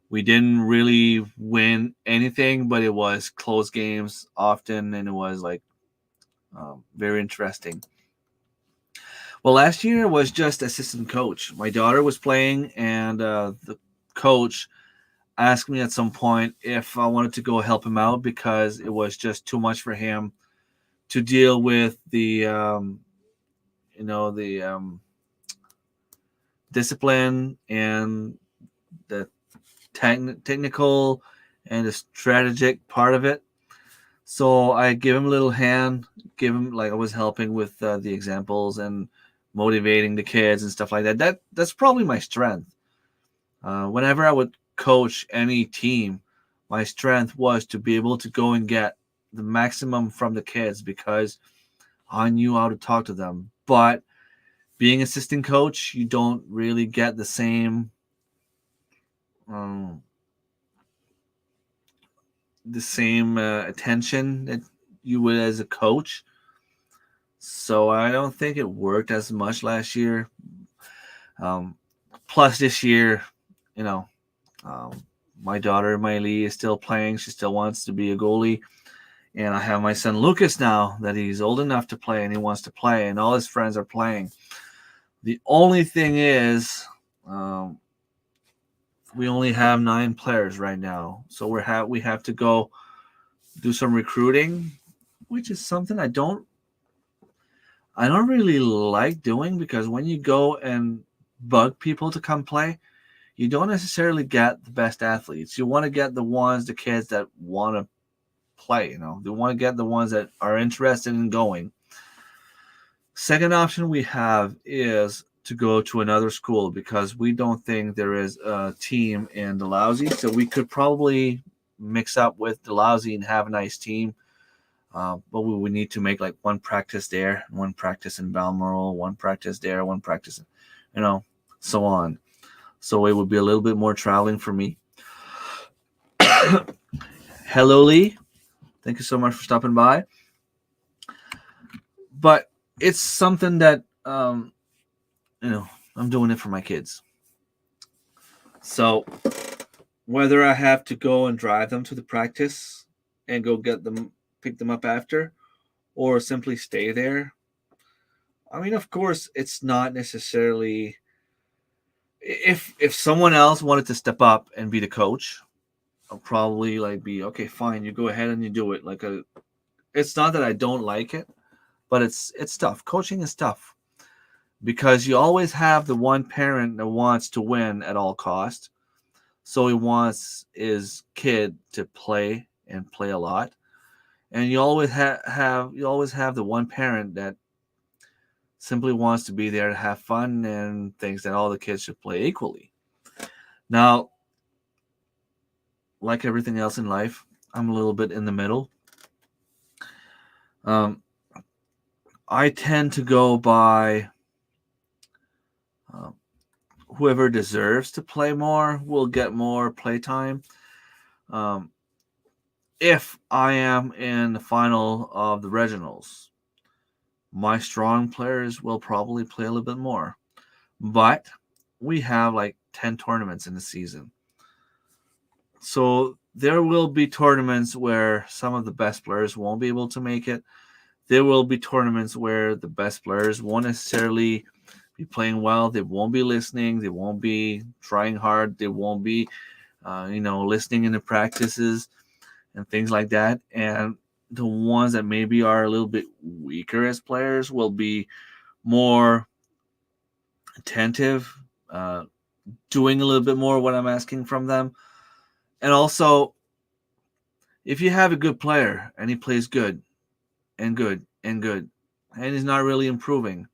[SPEAKER 1] We didn't really win anything, but it was close games often, and it was like very interesting. Well, last year was just assistant coach. My daughter was playing, and the coach asked me at some point if I wanted to go help him out because it was just too much for him to deal with the discipline and the technical and the strategic part of it. So I give him a little hand, give him like I was helping with the examples and motivating the kids and stuff like that. That's probably my strength. Whenever I would coach any team, my strength was to be able to go and get the maximum from the kids because I knew how to talk to them. But being assistant coach, you don't really get um, the same attention that you would as a coach. So I don't think it worked as much last year. Um, Plus, this year, you know, um, my daughter Miley is still playing. She still wants to be a goalie, and I have my son Lucas now that he's old enough to play and he wants to play, and all his friends are playing. The only thing is, we only have 9 players right now, so we have to go do some recruiting, which is something I don't really like doing because when you go and bug people to come play, you don't necessarily get the best athletes. You want to get the kids that want to play. They want to get the ones that are interested in going. Second option we have is to go to another school because we don't think there is a team in Dalhousie, so we could probably mix up with Dalhousie and have a nice team. But we would need to make like one practice there, one practice in Balmoral, one practice there, one practice, so on. So it would be a little bit more traveling for me. Hello, Lee. Thank you so much for stopping by. But it's something that, I'm doing it for my kids. So whether I have to go and drive them to the practice and go pick them up after, or simply stay there. I mean, of course, it's not necessarily if someone else wanted to step up and be the coach, I'll probably like be okay, fine, you go ahead and you do it. It's not that I don't like it, but it's tough. Coaching is tough because you always have the one parent that wants to win at all cost. So he wants his kid to play and play a lot. And you always have the one parent that simply wants to be there to have fun and thinks that all the kids should play equally. Now, like everything else in life, I'm a little bit in the middle. I tend to go by whoever deserves to play more will get more playtime. If I am in the final of the regionals, my strong players will probably play a little bit more. But we have like 10 tournaments in a season. So there will be tournaments where some of the best players won't be able to make it. There will be tournaments where the best players won't necessarily be playing well. They won't be listening. They won't be trying hard. They won't be, listening in the practices and things like that. And the ones that maybe are a little bit weaker as players will be more attentive, doing a little bit more what I'm asking from them. And also, if you have a good player and he plays good and good and good, and he's not really improving,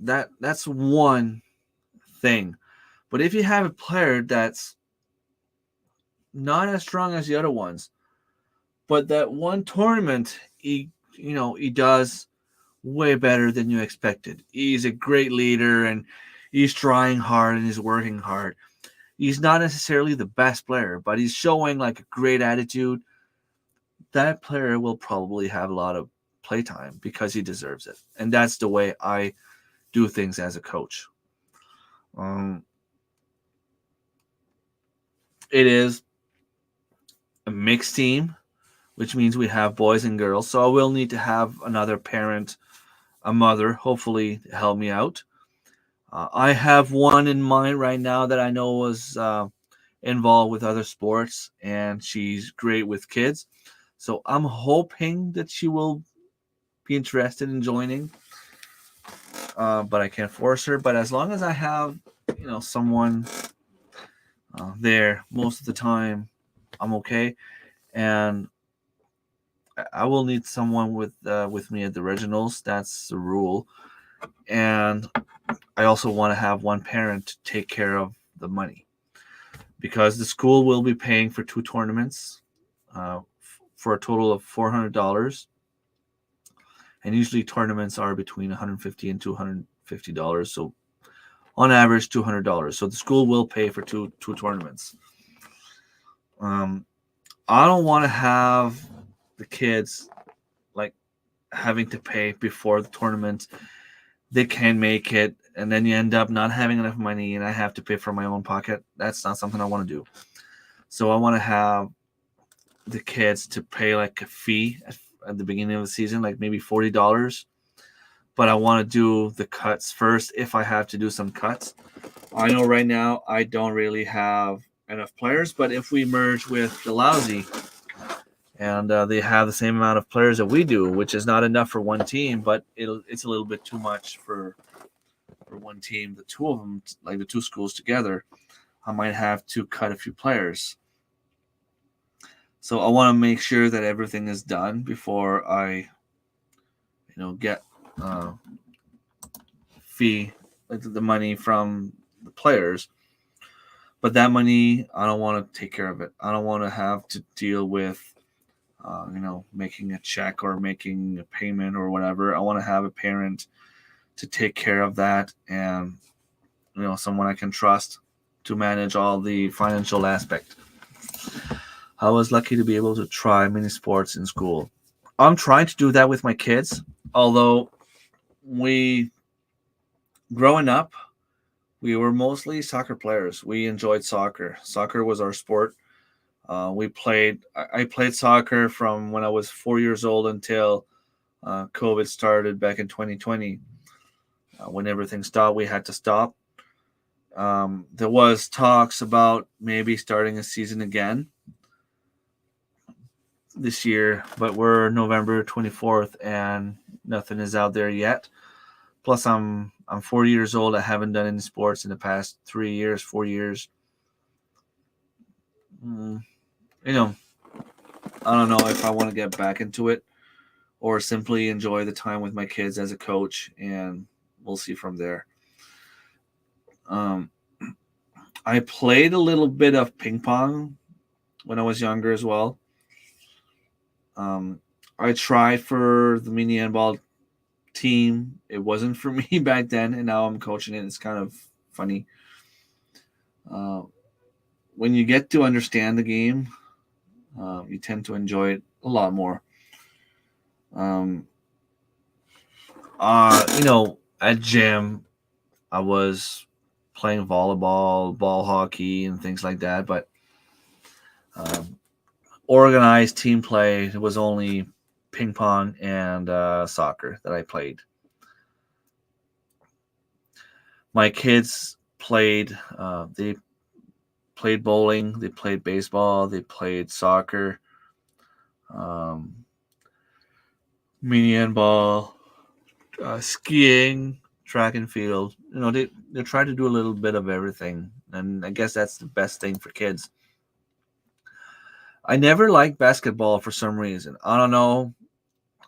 [SPEAKER 1] that's one thing. But if you have a player that's not as strong as the other ones, but that one tournament he does way better than you expected. He's a great leader and he's trying hard and he's working hard. He's not necessarily the best player, but he's showing like a great attitude. That player will probably have a lot of playtime because he deserves it. And that's the way I do things as a coach. It is a mixed team, which means we have boys and girls. So I will need to have another parent, a mother, hopefully help me out. I have one in mind right now that I know was involved with other sports, and she's great with kids. So I'm hoping that she will be interested in joining, but I can't force her. But as long as I have, someone there most of the time, I'm okay. And I will need someone with me at the regionals. That's the rule. And I also want to have one parent to take care of the money, because the school will be paying for 2 tournaments for a total of $400. And usually tournaments are between $150 and $250. So on average, $200. So the school will pay for two tournaments. I don't want to have the kids like having to pay before the tournament. They can make it, and then you end up not having enough money, and I have to pay from my own pocket. That's not something I want to do. So I want to have the kids to pay like a fee at the beginning of the season, like maybe $40. But I want to do the cuts first if I have to do some cuts. I know right now I don't really have enough players, but if we merge with the Lousy and they have the same amount of players that we do, which is not enough for one team, but it's a little bit too much for one team. The two of them, like the two schools together, I might have to cut a few players. So I want to make sure that everything is done before I, get fee, like the money from the players. But that money, I don't want to take care of it. I don't want to have to deal with, making a check or making a payment or whatever. I want to have a parent to take care of that, and, someone I can trust to manage all the financial aspect. I was lucky to be able to try many sports in school. I'm trying to do that with my kids, although growing up, we were mostly soccer players. We enjoyed soccer. Soccer was our sport. I played soccer from when I was 4 years old until COVID started back in 2020. When everything stopped, we had to stop. There was talks about maybe starting a season again this year, but we're November 24th and nothing is out there yet. Plus, I'm 40 years old. I haven't done any sports in the past 4 years. I don't know if I want to get back into it or simply enjoy the time with my kids as a coach, and we'll see from there. I played a little bit of ping pong when I was younger as well. I tried for the mini handball team. It wasn't for me back then, and now I'm coaching it. It's kind of funny. When you get to understand the game, you tend to enjoy it a lot more. At gym, I was playing volleyball, ball hockey, and things like that. But organized team play was only ping pong and soccer that I played. My kids played. They played bowling. They played baseball. They played soccer. Mini handball, skiing, track and field. They try to do a little bit of everything, and I guess that's the best thing for kids. I never liked basketball for some reason. I don't know.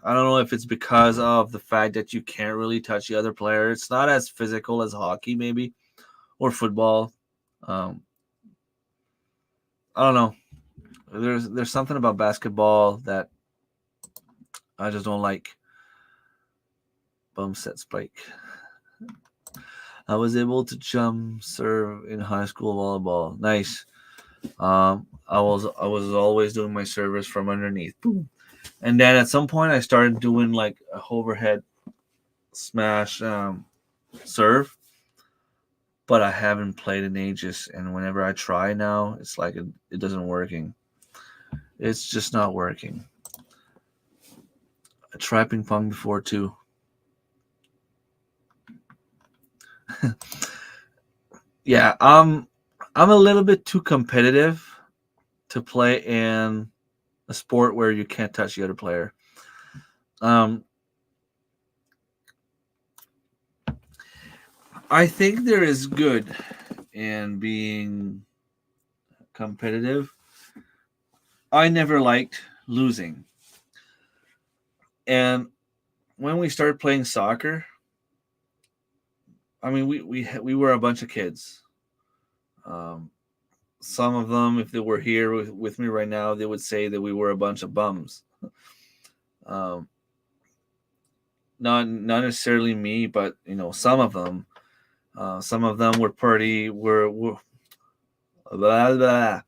[SPEAKER 1] I don't know if it's because of the fact that you can't really touch the other player. It's not as physical as hockey, maybe, or football. Um, I don't know. There's something about basketball that I just don't like. Bum set spike. I was able to jump serve in high school volleyball. Nice. I was always doing my service from underneath. Boom. And then at some point I started doing like a overhead smash serve, but I haven't played in ages. And whenever I try now, it's like it doesn't working. It's just not working. I tried ping pong before too. Yeah, I'm a little bit too competitive to play in a sport where you can't touch the other player. I think there is good in being competitive. I never liked losing. And when we started playing soccer, I mean, we were a bunch of kids. Some of them, if they were here with me right now, they would say that we were a bunch of bums. Not necessarily me, but some of them. Some of them were were blah, blah.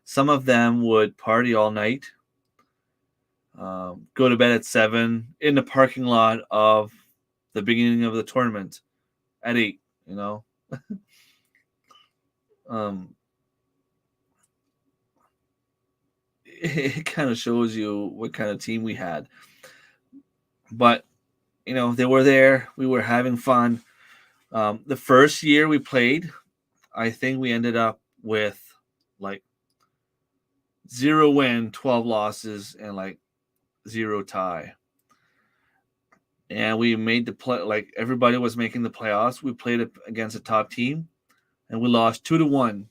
[SPEAKER 1] Some of them would party all night, go to bed at 7 in the parking lot of the beginning of the tournament at 8. It kind of shows you what kind of team we had. But they were there. We were having fun. The first year we played, I think we ended up with like 0 win, 12 losses, and like 0 tie. And we made the play. Like everybody was making the playoffs. We played against a top team, and we lost 2-1.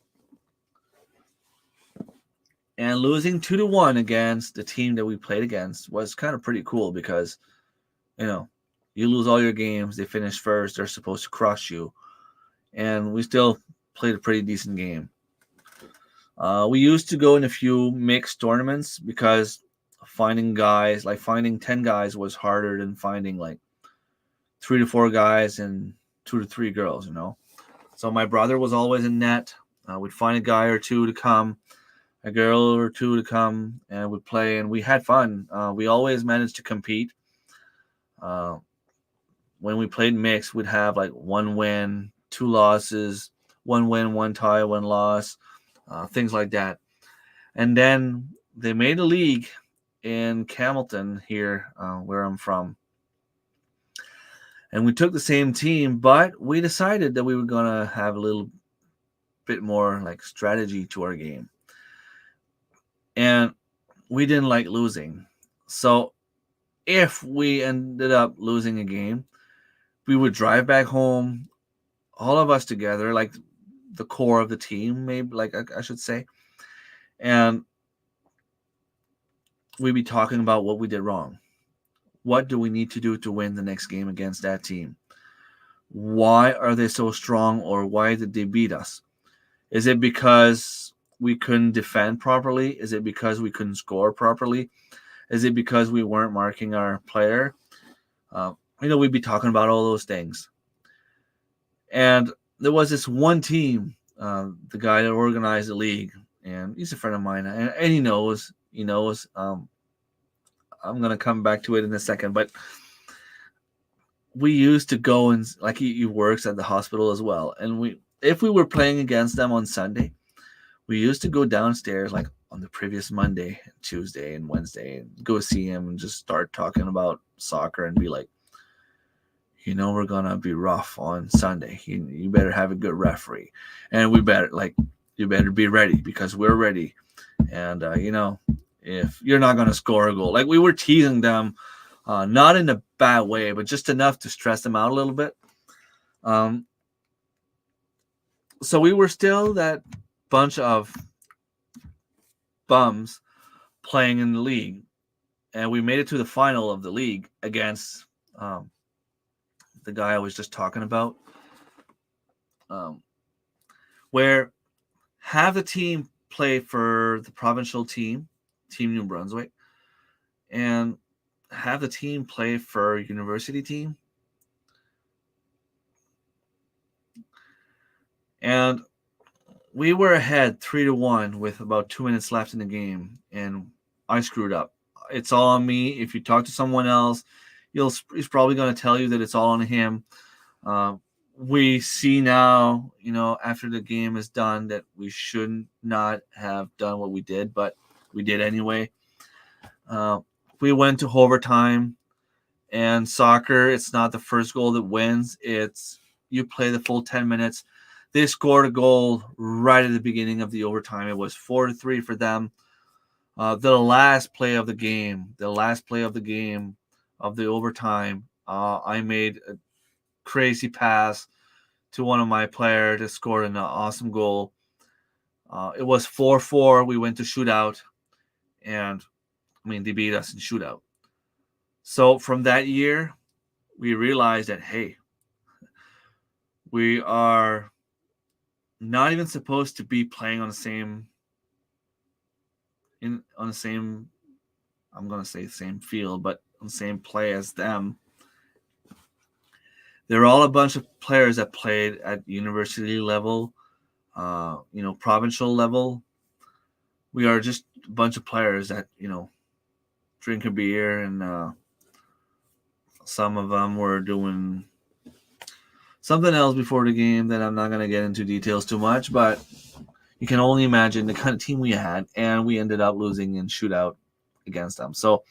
[SPEAKER 1] And losing 2-1 against the team that we played against was kind of pretty cool because, you lose all your games. They finish first. They're supposed to crush you. And we still played a pretty decent game. We used to go in a few mixed tournaments because finding 10 guys was harder than finding like 3 to 4 guys and 2 to 3 girls, So my brother was always in net. We'd find a guy or two to come, a girl or two to come, and we'd play, and we had fun. We always managed to compete. When we played mixed, we'd have like 1 win, 2 losses, 1 win, 1 tie, 1 loss, things like that. And then they made a league in Camelton here, where I'm from. And we took the same team, but we decided that we were going to have a little bit more like strategy to our game. And we didn't like losing. So if we ended up losing a game, we would drive back home, all of us together, like the core of the team, maybe, like I should say. And we'd be talking about what we did wrong. What do we need to do to win the next game against that team? Why are they so strong, or why did they beat us? Is it because we couldn't defend properly? Is it because we couldn't score properly? Is it because we weren't marking our player? We'd be talking about all those things. And there was this one team, the guy that organized the league, and he's a friend of mine, and he knows. I'm going to come back to it in a second, but we used to go and, like, he works at the hospital as well, and if we were playing against them on Sunday, we used to go downstairs like on the previous Monday, Tuesday, and Wednesday and go see him and just start talking about soccer and be like, we're gonna be rough on Sunday. You better have a good referee, and you better be ready because we're ready. And if you're not gonna score a goal, like we were teasing them, not in a bad way, but just enough to stress them out a little bit. So we were still that bunch of bums playing in the league, and we made it to the final of the league against the guy I was just talking about, where half the team play for the provincial team, Team New Brunswick, and half the team play for university team. And we were ahead 3-1 with about 2 minutes left in the game, and I screwed up. It's all on me. If you talk to someone else, he's probably going to tell you that it's all on him. We see now, after the game is done, that we should not have done what we did, but we did anyway. We went to overtime, and soccer, it's not the first goal that wins. It's you play the full 10 minutes. They scored a goal right at the beginning of the overtime. It was 4-3 for them. The last play of the game of the overtime, I made a crazy pass to one of my players to score an awesome goal. It was 4-4. We went to shootout, and they beat us in shootout. So from that year, we realized that, hey, we are not even supposed to be playing on the same I'm going to say same field, but on the same play as them. They're all a bunch of players that played at university level, provincial level. We are just a bunch of players that, drink a beer, and some of them were doing something else before the game that I'm not going to get into details too much, but you can only imagine the kind of team we had, and we ended up losing in shootout against them. So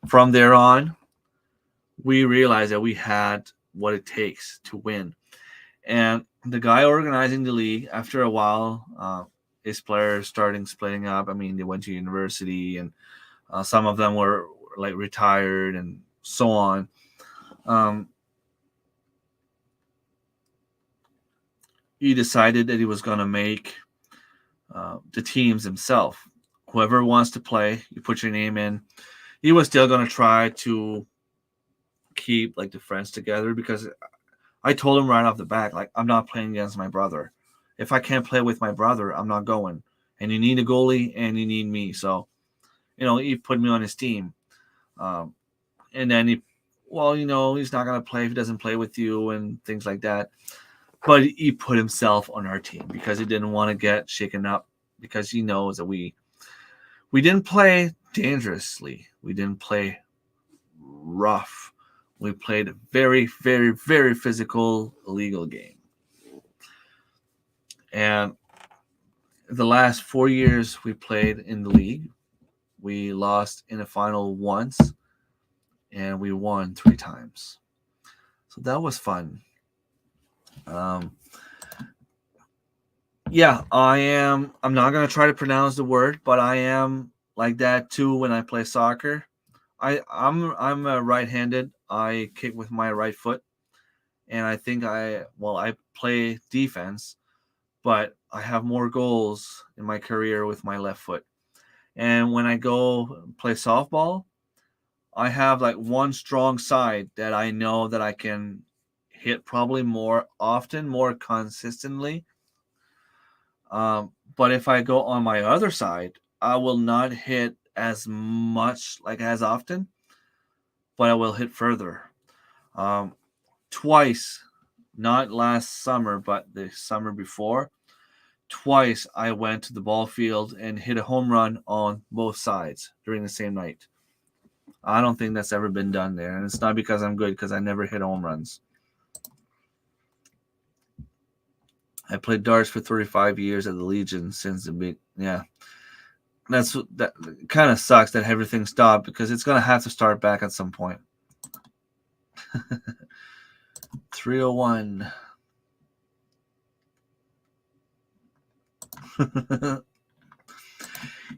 [SPEAKER 1] from there on, we realized that we had what it takes to win. And the guy organizing the league, after a while, his players starting splitting up. They went to university, and some of them were like retired and so on. He decided that he was going to make the teams himself. Whoever wants to play, you put your name in. He was still going to try to keep like the friends together, because I told him right off the bat, like, I'm not playing against my brother. If I can't play with my brother, I'm not going. And you need a goalie, and you need me. So, he put me on his team. And then he's not going to play if he doesn't play with you and things like that. But he put himself on our team because he didn't want to get shaken up, because he knows that we didn't play dangerously. We didn't play rough. We played a very, very, very physical, illegal game. And the last 4 years we played in the league, we lost in a final once, and we won 3 times. So that was fun. I'm not going to try to pronounce the word, but I am like that too when I play soccer. I'm right-handed. I kick with my right foot, and I think I play defense, but I have more goals in my career with my left foot. And when I go play softball, I have like one strong side that I know that I can hit probably more often, more consistently. But if I go on my other side, I will not hit as much, like as often, but I will hit further. Twice, not last summer, but the summer before, twice I went to the ball field and hit a home run on both sides during the same night. I don't think that's ever been done there. And it's not because I'm good, because I never hit home runs. I played darts for 35 years at the Legion since the big, yeah. That kind of sucks that everything stopped because it's gonna have to start back at some point. 301.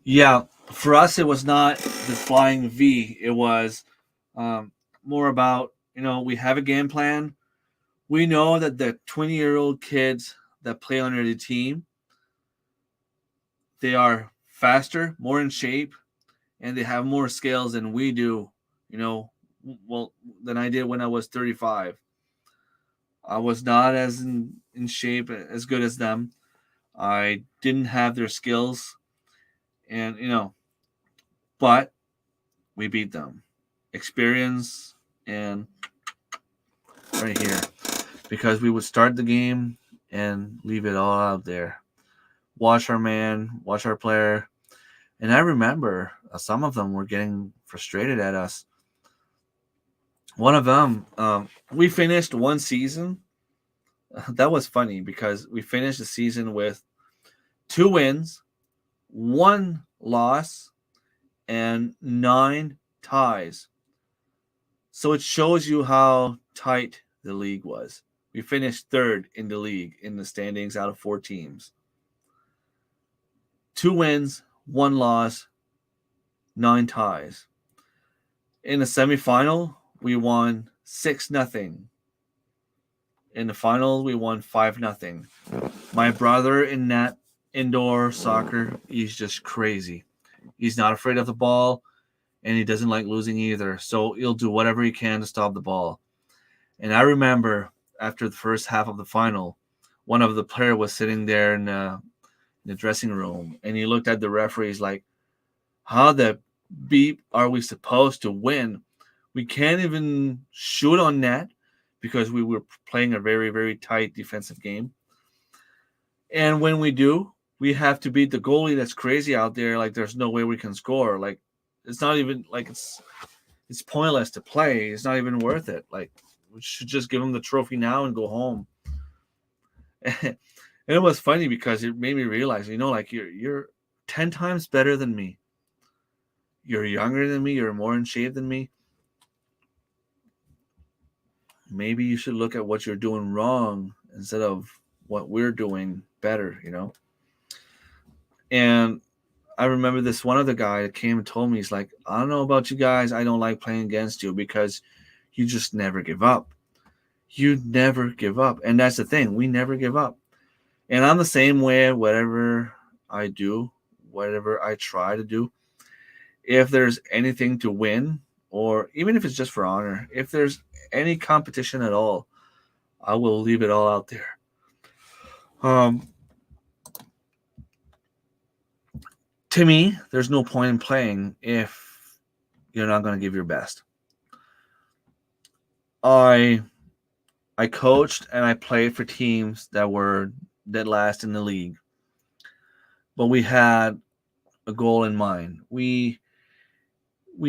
[SPEAKER 1] Yeah, for us it was not the flying V. It was more about, we have a game plan. We know that the 20-year-old kids that play under the team, they are faster, more in shape, and they have more skills than we do, than I did when I was 35. I was not as in shape, as good as them. I didn't have their skills, and but we beat them. Experience and right here, because we would start the game and leave it all out there. Watch our man, watch our player, and I remember some of them were getting frustrated at us. One of them, we finished one season. That was funny because we finished the season with 2 wins, 1 loss, and 9 ties. So it shows you how tight the league was. We finished 3rd in the league in the standings out of 4 teams. 2 wins, 1 loss, 9 ties. In the semifinal, we won 6-0. In the final, we won 5-0. My brother in that indoor soccer, he's just crazy. He's not afraid of the ball, and he doesn't like losing either. So he'll do whatever he can to stop the ball. And I remember after the first half of the final, one of the players was sitting there in the dressing room, and he looked at the referees like, how the beep are we supposed to win? We can't even shoot on net because we were playing a very, very tight defensive game. And when we do, we have to beat the goalie that's crazy out there. Like, there's no way we can score. Like, it's not even like it's pointless to play. It's not even worth it. Like, we should just give him the trophy now and go home. And it was funny because it made me realize, like you're 10 times better than me. You're younger than me. You're more in shape than me. Maybe you should look at what you're doing wrong instead of what we're doing better, And I remember this one other guy that came and told me, he's like, I don't know about you guys. I don't like playing against you because you just never give up. You never give up. And that's the thing. We never give up. And I'm the same way, whatever I do, whatever I try to do. If there's anything to win, or even if it's just for honor, if there's any competition at all, I will leave it all out there. To me, there's no point in playing if you're not going to give your best. I coached and I played for teams that were dead last in the league, but we had a goal in mind. We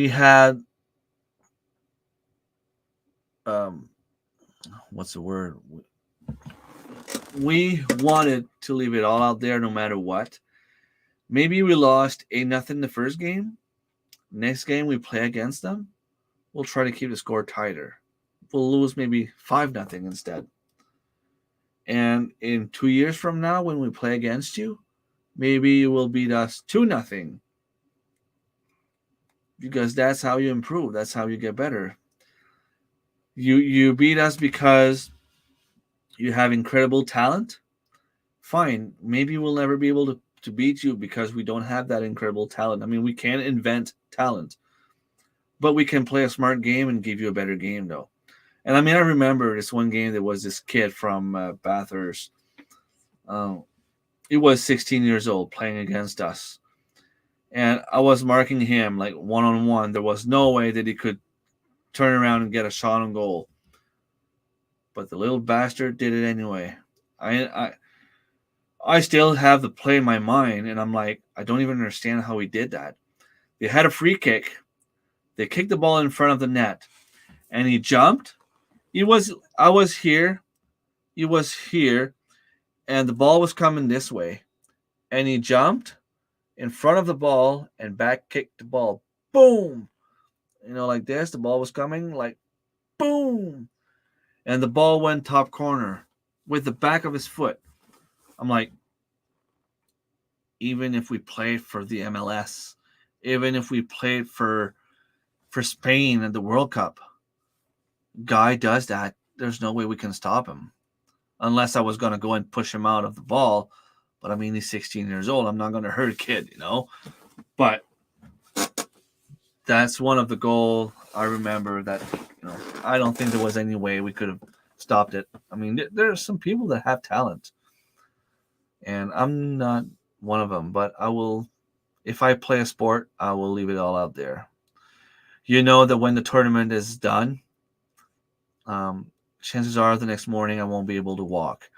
[SPEAKER 1] had what's the word? We wanted to leave it all out there no matter what. Maybe we lost 8-0 the first game. Next game we play against them, we'll try to keep the score tighter. We'll lose maybe 5-0 instead. And in 2 years from now, when we play against you, maybe you will beat us 2-0. Because that's how you improve. That's how you get better. You beat us because you have incredible talent. Fine. Maybe we'll never be able to beat you because we don't have that incredible talent. I mean, we can't invent talent. But we can play a smart game and give you a better game, though. And I mean, I remember this one game, there was this kid from Bathurst. He was 16 years old playing against us. And I was marking him like one-on-one. There was no way that he could turn around and get a shot on goal. But the little bastard did it anyway. I still have the play in my mind, and I'm like, I don't even understand how he did that. They had a free kick. They kicked the ball in front of the net, and he jumped. I was here. He was here, and the ball was coming this way, and he jumped in front of the ball and back kicked the ball. Boom! Like this. The ball was coming, like boom, and the ball went top corner with the back of his foot. I'm like, even if we played for the MLS, even if we played for Spain at the World Cup, guy does that. There's no way we can stop him. Unless I was going to go and push him out of the ball. But I mean, he's 16 years old. I'm not going to hurt a kid, But that's one of the goals I remember that, I don't think there was any way we could have stopped it. I mean, there are some people that have talent. And I'm not one of them. But I will, if I play a sport, I will leave it all out there. That when the tournament is done, chances are the next morning I won't be able to walk.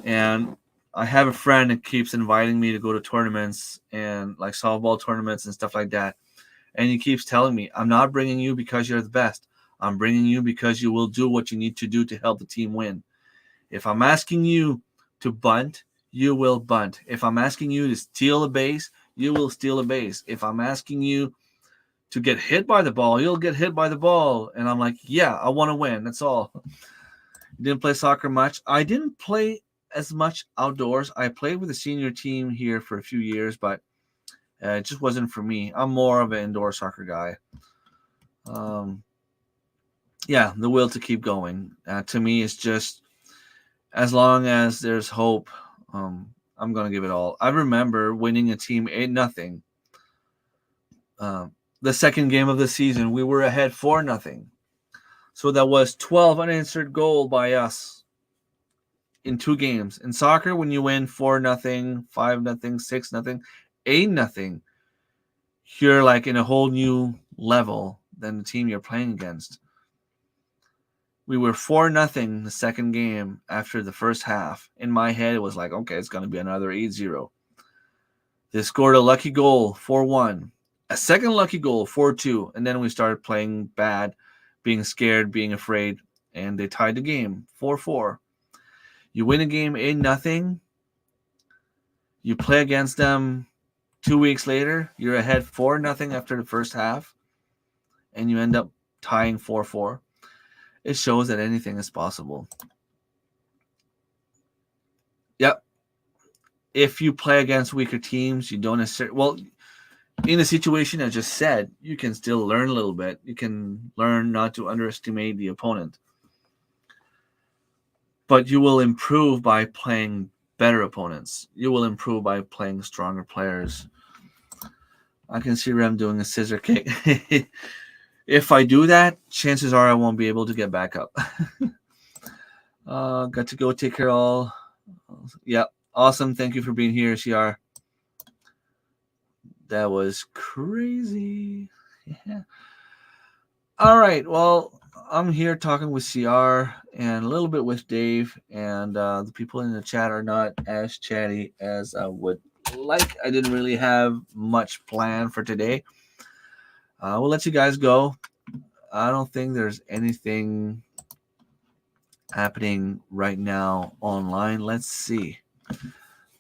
[SPEAKER 1] And I have a friend that keeps inviting me to go to tournaments and like softball tournaments and stuff like that. And he keeps telling me, I'm not bringing you because you're the best. I'm bringing you because you will do what you need to do to help the team win. If I'm asking you to bunt, you will bunt. If I'm asking you to steal a base, you will steal a base. If I'm asking you to get hit by the ball, you'll get hit by the ball. And I'm like, yeah, I want to win. That's all. Didn't play soccer much. I didn't play as much outdoors. I played with the senior team here for a few years, but it just wasn't for me. I'm more of an indoor soccer guy. Yeah, the will to keep going. To me, it's just as long as there's hope, I'm going to give it all. I remember winning a team 8-0. The second game of the season, we were ahead 4-0. So that was 12 unanswered goals by us in 2 games. In soccer, when you win 4-0, 5-0, 6-0, 8-0, you're like in a whole new level than the team you're playing against. We were 4-0 the second game after the first half. In my head, it was like, okay, it's going to be another 8-0. They scored a lucky goal, 4-1. A second lucky goal, 4-2. And then we started playing bad, being scared, being afraid. And they tied the game, 4-4. You win a game 8-0. You play against them 2 weeks later. You're ahead 4-0 after the first half. And you end up tying 4-4. It shows that anything is possible. Yep. If you play against weaker teams, you don't necessarily... Well, in the situation I just said, you can still learn a little bit. You can learn not to underestimate the opponent. But you will improve by playing better opponents. You will improve by playing stronger players. I can see Rem doing a scissor kick. If I do that, chances are I won't be able to get back up. Got to go take care of all. Yeah, awesome. Thank you for being here, CR. That was crazy. Yeah. All right. Well, I'm here talking with CR and a little bit with Dave, and the people in the chat are not as chatty as I would like. I didn't really have much planned for today. We'll let you guys go. I don't think there's anything happening right now online. Let's see.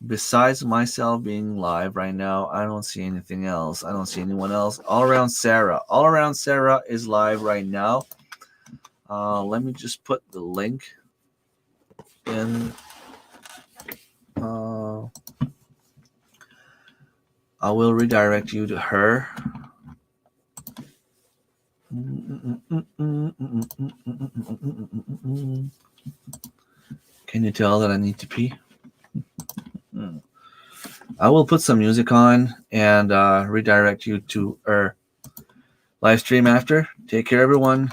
[SPEAKER 1] Besides myself being live right now, I don't see anything else. I don't see anyone else. All Around Sarah. All Around Sarah is live right now. Let me just put the link in. I will redirect you to her. Can you tell that I need to pee? I will put some music on and redirect you to her live stream after. Take care, everyone.